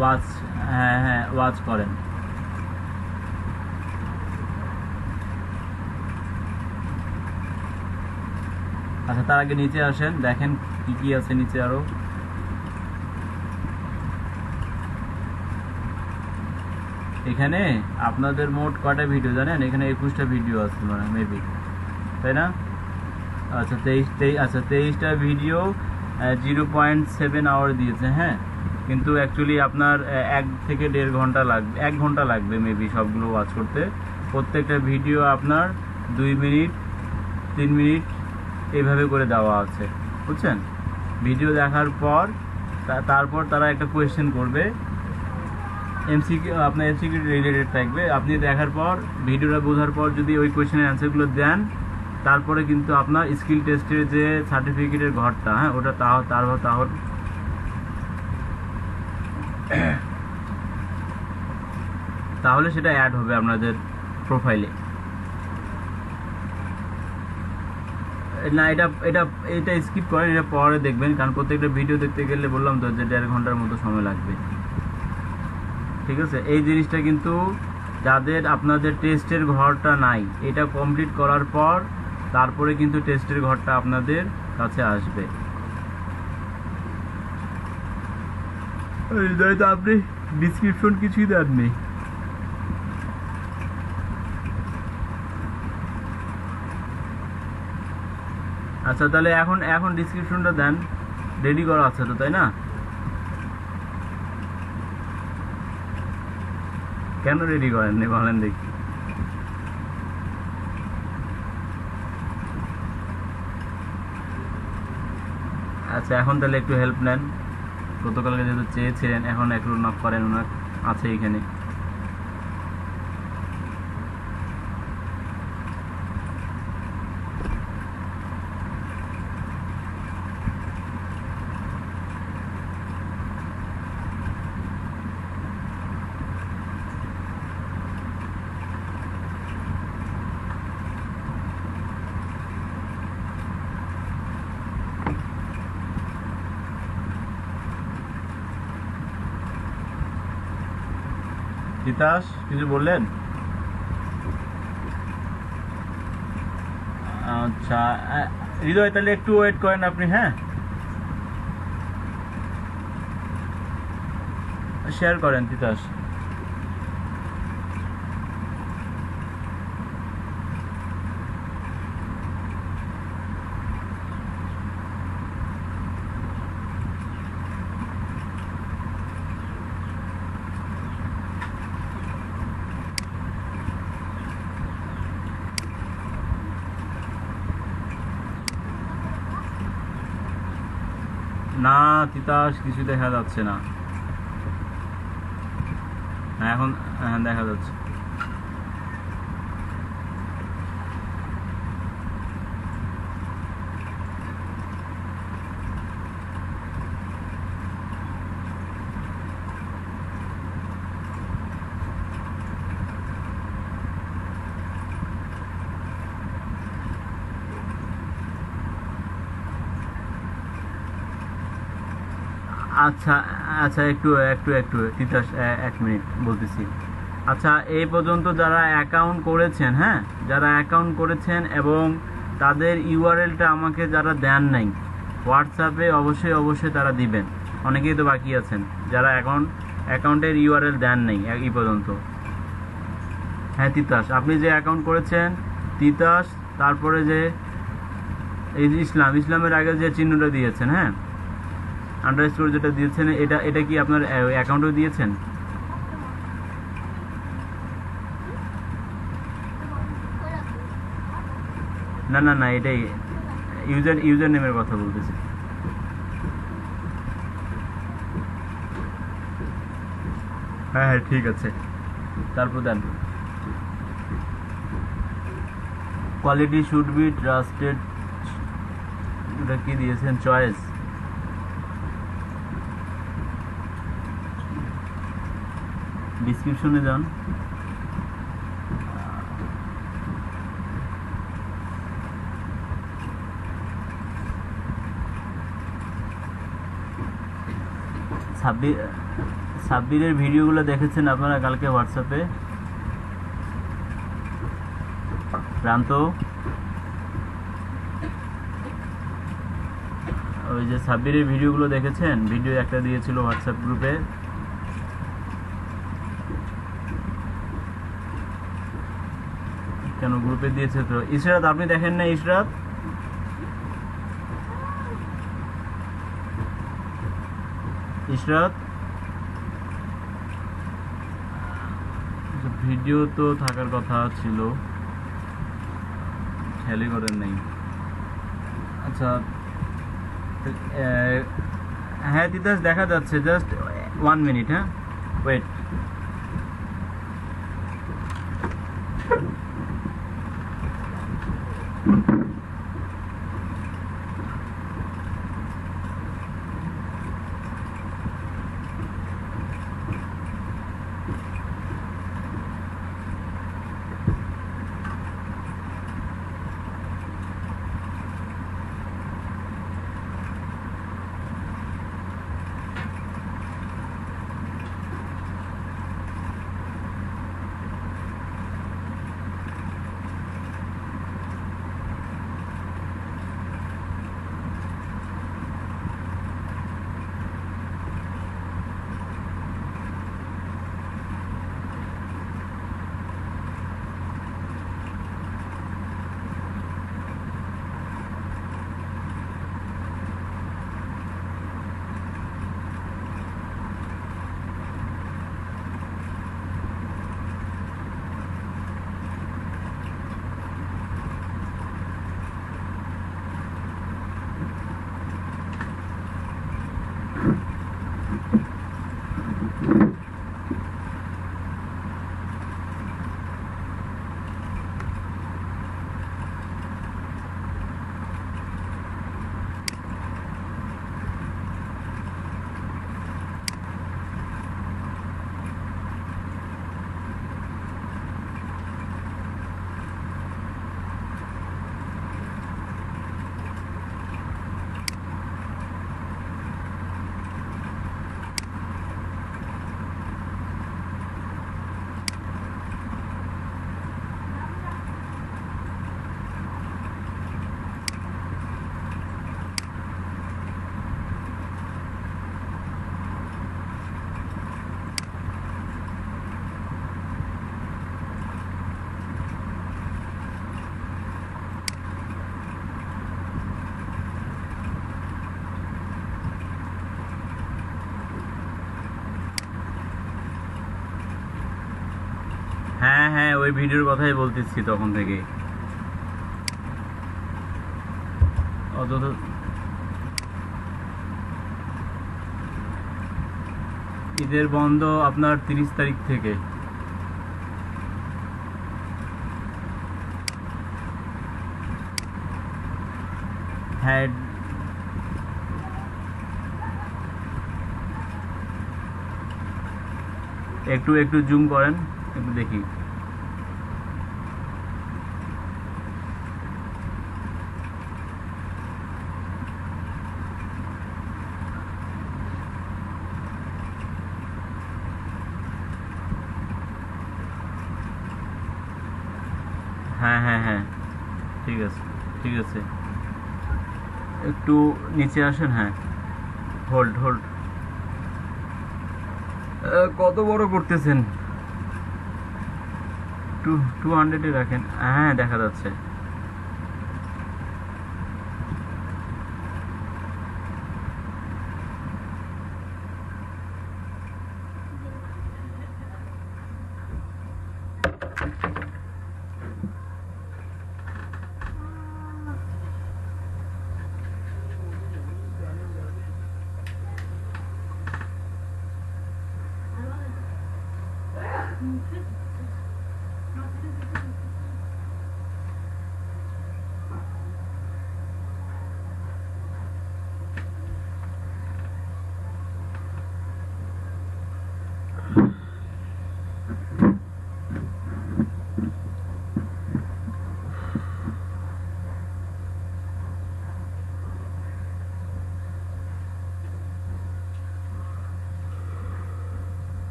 ওয়াচ, হ্যাঁ হ্যাঁ ওয়াচ করেন। আচ্ছা, তার আগে নিচে আসেন, দেখেন কি কি আছে নিচে আরো। এখানে আপনাদের মোট কয়টা ভিডিও জানেন? এখানে 21টা ভিডিও আছে মানে মেবি, তাই না? আচ্ছা 23টা ভিডিও 0.7 আওয়ার দিয়েছে। হ্যাঁ, কিন্তু অ্যাকচুয়ালি আপনার 1 থেকে 1.5 ঘন্টা লাগবে, 1 ঘন্টা লাগবে মেবি সবগুলো ওয়াচ করতে। প্রত্যেকটা ভিডিও আপনার 2 মিনিট 3 মিনিট এইভাবে করে দেওয়া আছে, বুঝছেন? ভিডিও দেখার পর তারপর তারা একটা কোয়েশ্চেন করবে, এমসিকিউ, আপনার এমসিকিউ রিলেটেড থাকবে। আপনি দেখার পর ভিডিওটা বোঝার পর যদি ওই কোয়েশ্চেনের অ্যান্সারগুলো দেন, তারপরে কিন্তু আপনার স্কিল টেস্টের যে সার্টিফিকেটের ঘরটা, হ্যাঁ, ওটা তাহলে সেটা অ্যাড হবে আপনাদের প্রোফাইলে। না, এটা স্কিপ করেন, এটা পরে দেখবেন, কারণ প্রত্যেকটা ভিডিও দেখতে গেলে বললাম তো যে 1.5 ঘন্টার মতো সময় লাগবে। ঠিক আছে, এই জিনিসটা কিন্তু যাদের আপনাদের টেস্টের ঘরটা নাই, এটা কমপ্লিট করার পর তারপরে কিন্তু টেস্টের ঘরটা আপনাদের কাছে আসবে। তো আপনি ডিসক্রিপশন কিছুই দেননি। আচ্ছা, তাহলে এখন ডিসক্রিপশনটা দেন, রেডি করা আছে তো, তাই না? কেন রেডি করেননি বলেন দেখি? আচ্ছা, এখন তাহলে একটু হেল্প নেন, গতকালকে যেহেতু চেয়েছিলেন, এখন একটু নক করেন, ওনার আছে এখানে। তিতাস কিছু বললেন? আচ্ছা হৃদয়, তাহলে একটু ওয়েট করেন আপনি, হ্যাঁ, শেয়ার করেন তিতাস। না তিতাস, কিছু দেখা যাচ্ছে না। হ্যাঁ, এখন হ্যাঁ দেখা যাচ্ছে। আচ্ছা আচ্ছা, একটু একটু একটু তিতাস, 1 মিনিট বলতেছি। আচ্ছা, এই পর্যন্ত যারা অ্যাকাউন্ট করেছেন, হ্যাঁ, যারা অ্যাকাউন্ট করেছেন এবং তাদের ইউআরএলটা আমাকে যারা দেন নাই হোয়াটসঅ্যাপে, অবশ্যই তারা দিবেন। অনেকেই তো বাকি আছেন যারা অ্যাকাউন্টের ইউআরএল দেন নাই এই পর্যন্ত। হ্যাঁ তিতাস, আপনি যে অ্যাকাউন্ট করেছেন, তিতাস, তারপরে যে এই যে ইসলামের আগে যে চিহ্নটা দিয়েছেন, হ্যাঁ, আন্ডারস্কোর যেটা দিয়েছেন, এটা কি আপনার অ্যাকাউন্টও দিয়েছেন? না, এটাই ইউজার নেমের কথা বলতেছি। হ্যাঁ ঠিক আছে, তারপর দেন। কোয়ালিটি শুড বি ট্রাস্টেড, এটা কি দিয়েছেন? চয়েস। ডিসক্রিপশনে যান। সাব্বিরের ভিডিওগুলো দেখেছেন আপনারা কালকে হোয়াটসঅ্যাপে? প্রান্ত ওই যে সাব্বিরের ভিডিওগুলো দেখেছেন? ভিডিও একটা দিয়েছিল হোয়াটসঅ্যাপ গ্রুপে। কেন গ্রুপে দিয়েছে তো? ইশরাত আপনি দেখেন না? ইশরাত ইশরাত ভিডিও তো থাকার কথা ছিল, খেয়ালই করেন নাই। আচ্ছা হ্যাঁ তিতাস দেখা যাচ্ছে, জাস্ট 1 মিনিট। হ্যাঁ ওয়েট। হ্যাঁ হ্যাঁ ওই ভিডিওর কথাই বলতেছি তখন থেকে। অত ঈদের বন্ধ আপনার 30 তারিখ থেকে। হ্যাঁ একটু একটু জুম করেন, একটু দেখি। হ্যাঁ হ্যাঁ হ্যাঁ ঠিক আছে ঠিক আছে, একটু নিচে আসেন। হ্যাঁ হোল্ড হোল্ড। কত বড় করতেছেন? 200-এ রাখেন। হ্যাঁ দেখা যাচ্ছে।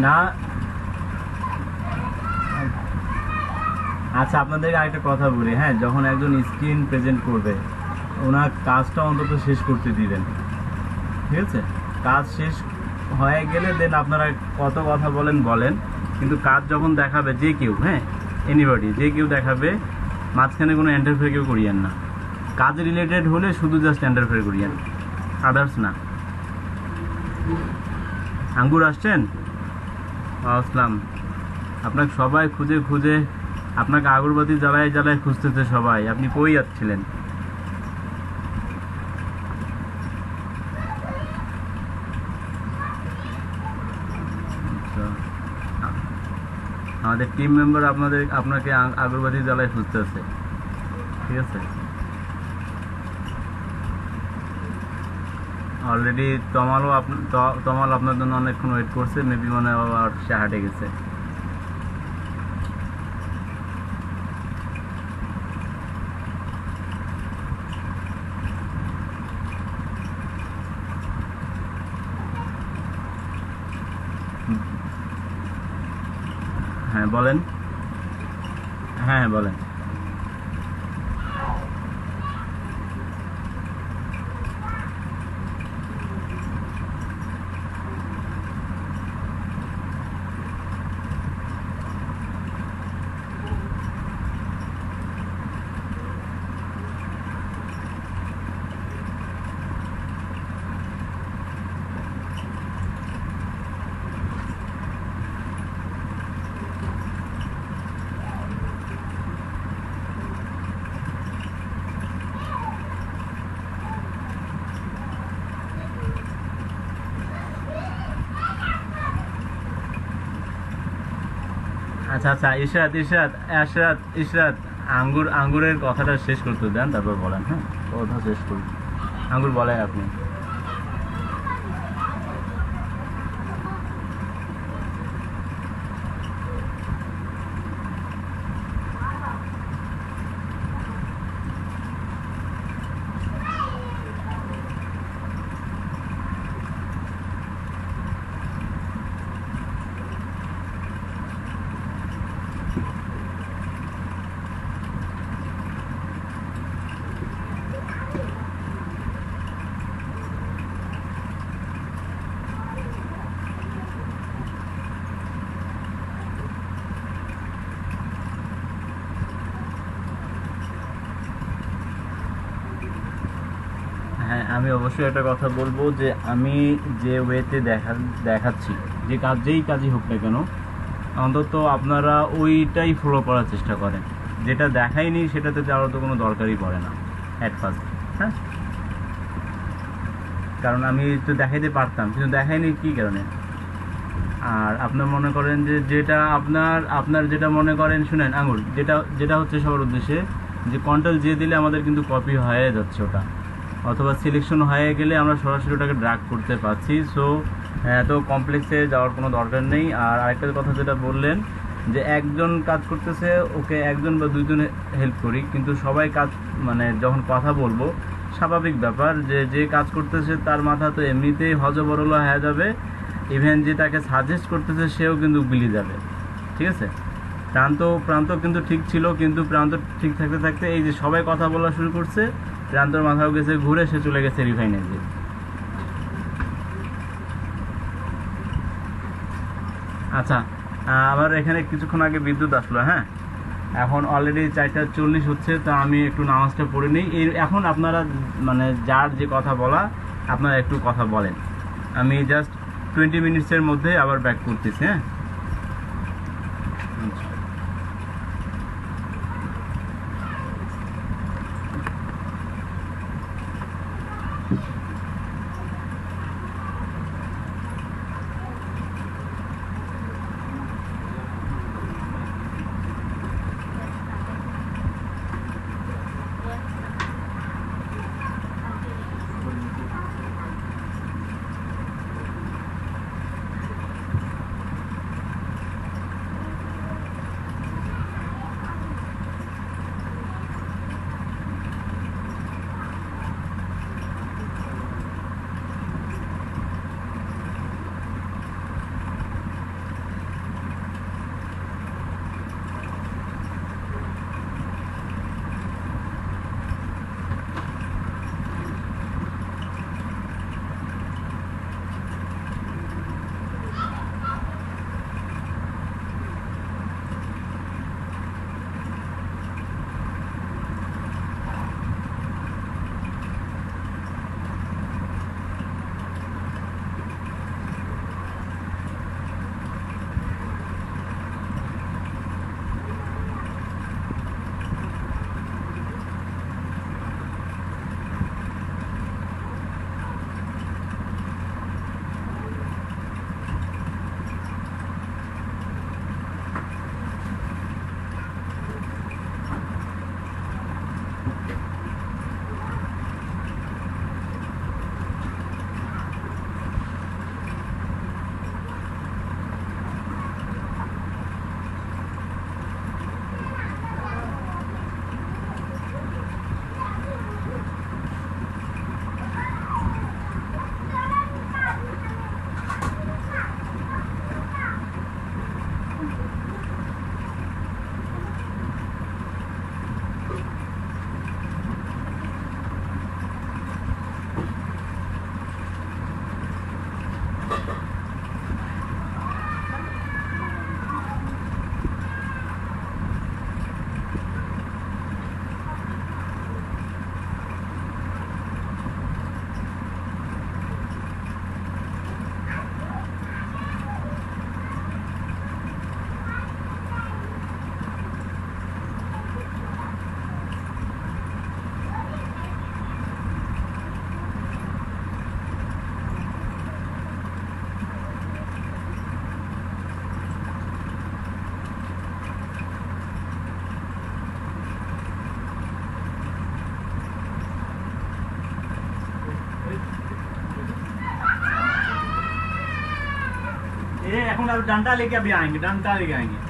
না আচ্ছা, আপনাদেরকে আরেকটা কথা বলি, হ্যাঁ, যখন একজন স্ক্রিন প্রেজেন্ট করবে ওনার কাজটা অন্তত শেষ করতে দিবেন, ঠিক আছে? কাজ শেষ হয়ে গেলে দেন আপনারা কত কথা বলেন বলেন, কিন্তু কাজ যখন দেখাবে যে কেউ, হ্যাঁ, এনিবডি যে কেউ দেখাবে, মাঝখানে কোনো ইন্টারফেয়ার কেউ করিয়েন না। কাজ রিলেটেড হলে শুধু জাস্ট ইন্টারফেয়ার করিয়েন, আদার্স না। আঙ্গুর আসছেন? আসলাম। আপনাকে সবাই খুঁজে খুঁজে, আপনাকে আগরবাতি জ্বালায় জ্বালায় খুঁজতেছে সবাই, আপনি কই যাচ্ছিলেন? আমাদের টিম মেম্বার আপনাকে আগরবাতি জ্বালায় খুঁজতেছে, ঠিক আছে? অলরেডি তমাল আপনার জন্য অনেকক্ষণ ওয়েট করছে, মেবি মনে হয় আর সে হাঁটে গেছে। হ্যাঁ বলেন। হ্যাঁ বলেন। আচ্ছা আচ্ছা, ইশরাত আঙ্গুরের কথাটা শেষ করতে দেন, তারপর বলেন। হ্যাঁ, কথা শেষ করুন। আঙ্গুর বলেন আপনি। হ্যাঁ, আমি অবশ্যই একটা কথা বলবো যে আমি যে ওয়েতে দেখাচ্ছি, যেই কাজই হোক না কেন, অন্তত আপনারা ওইটাই ফলো করার চেষ্টা করেন। যেটা দেখাইনি সেটাতে যাওয়ার তো কোনো দরকারই পড়ে না অ্যাট ফার্স্ট। হ্যাঁ, কারণ আমি তো দেখাইতে পারতাম, কিন্তু দেখাইনি কী কারণে? আর আপনার মনে করেন যে যেটা আপনার যেটা মনে করেন, শুনেন আঙুর, যেটা হচ্ছে সবার উদ্দেশ্যে যে কন্ট্রোল যে দিলে আমাদের কিন্তু কপি হয়ে যাচ্ছে ওটা, অথবা সিলেকশন হয়ে গেলে আমরা সরাসরি ওটাকে ড্র্যাগ করতে পারছি। সো এত কমপ্লেক্সে যাওয়ার কোনো দরকার নেই। আর আরেকটা কথা যেটা বললেন যে একজন কাজ করতেছে, ওকে একজন বা দুইজন হেল্প করি, কিন্তু সবাই কাজ মানে যখন কথা বলবো, স্বাভাবিক ব্যাপার যে কাজ করতেছে তার মাথা তো এমনিতেই হজবরল হয়ে যাবে, ইভেন যে তাকে সাজেস্ট করতেছে সেও কিন্তু বিলি যাবে, ঠিক আছে? প্রান্ত কিন্তু ঠিক ছিল, কিন্তু প্রান্ত ঠিক থাকতে থাকতে এই যে সবাই কথা বলা শুরু করছে, প্রান্তর মাথাও গেছে ঘুরে, সে চলে গেছে রিফাইনারি। আচ্ছা, আবার এখানে কিছুক্ষণ আগে বিদ্যুৎ আসলো। হ্যাঁ, এখন অলরেডি 4:40 হচ্ছে, তো আমি একটু নামাজটা পড়ে নিই। এখন আপনারা মানে যার যে কথা বলা, আপনারা একটু কথা বলেন। আমি জাস্ট 20 মিনিটসের মধ্যে আবার ব্যাক করতেছি। হ্যাঁ, এখন अब डंडा लेके अभी आएंगे, डंडा लेके आएंगे।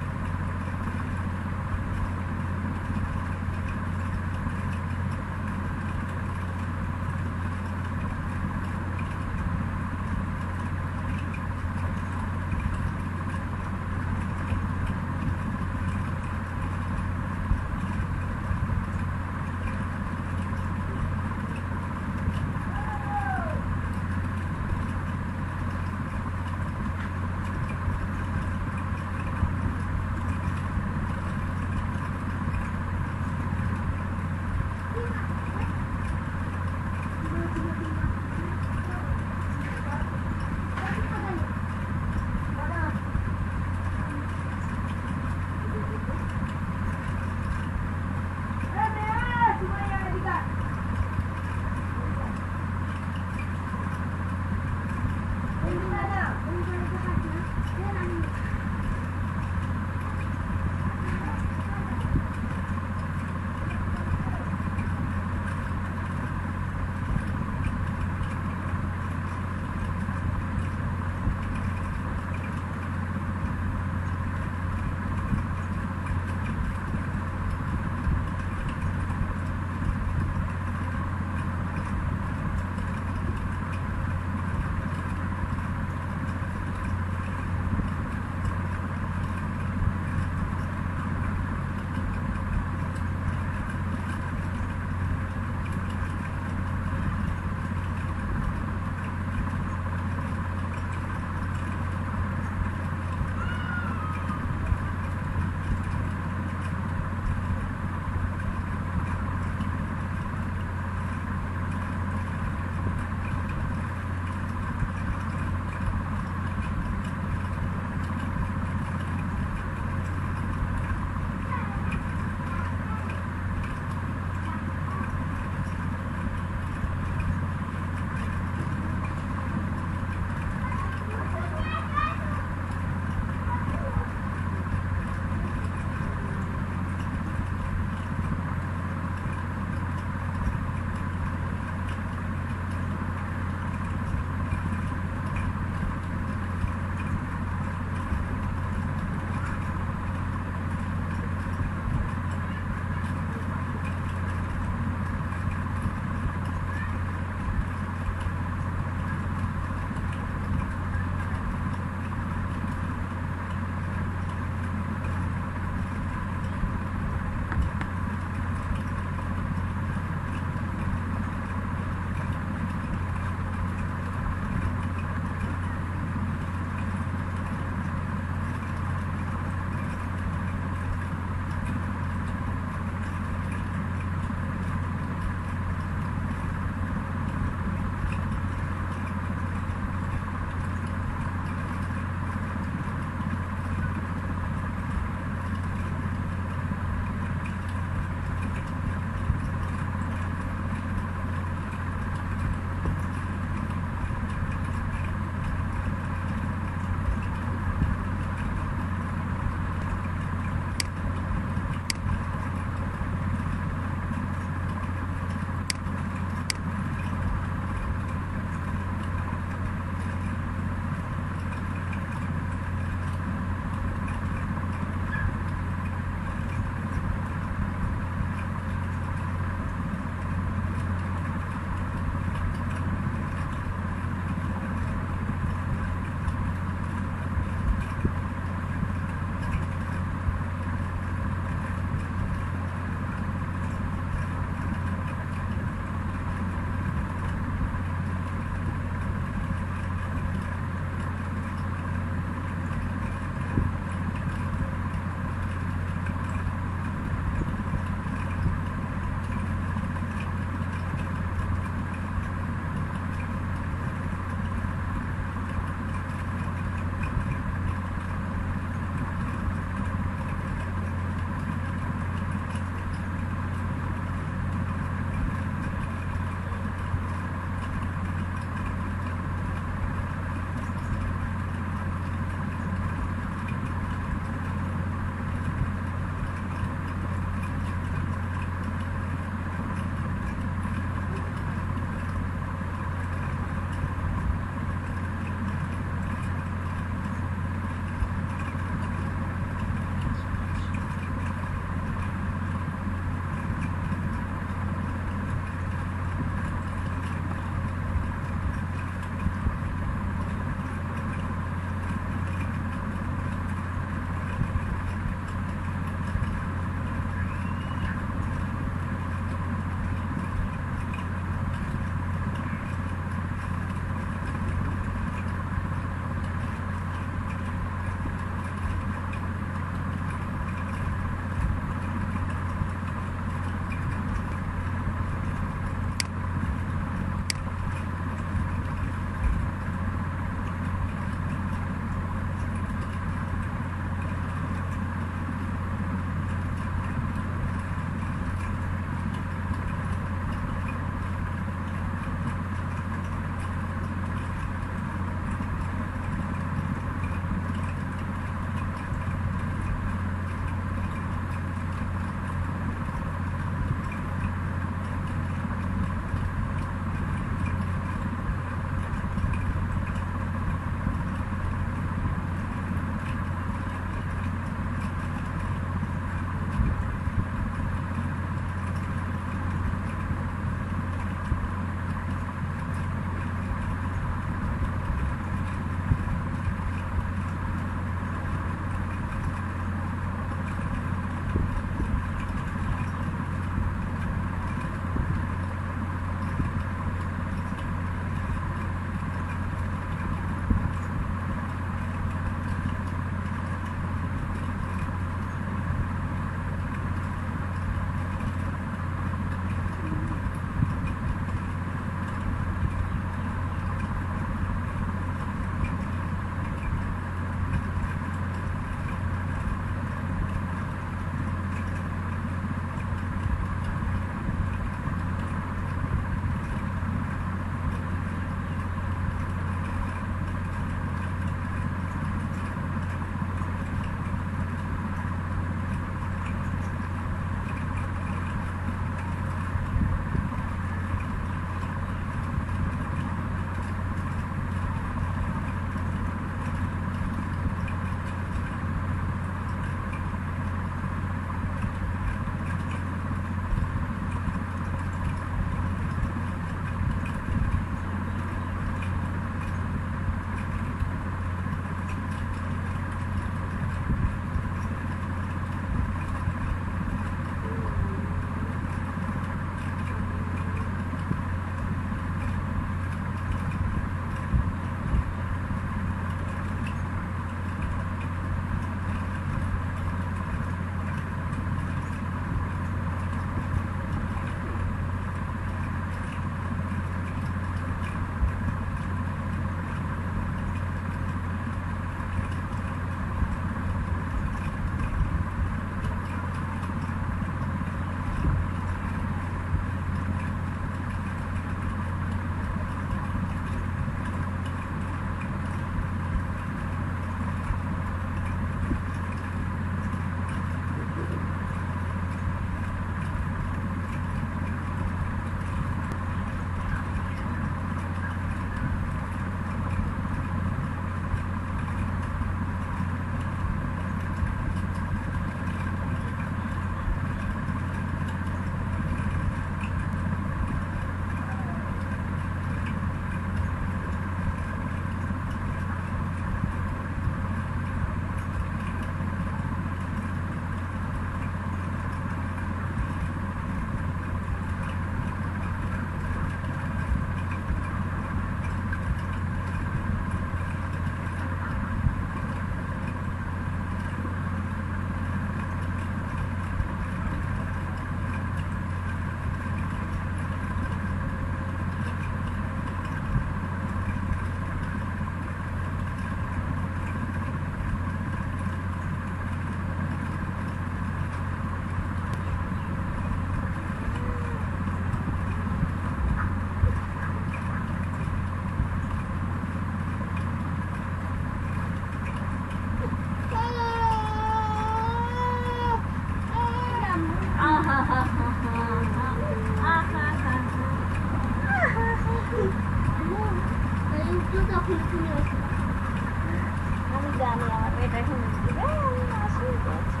জানি আমার মেয়েটা এখন দিবে আমি আসি দেখছি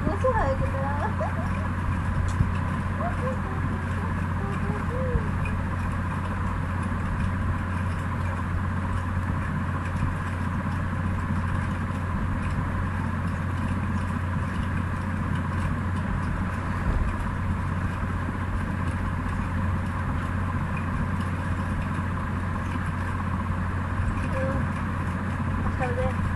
কিছু হয়ে গেল আসলে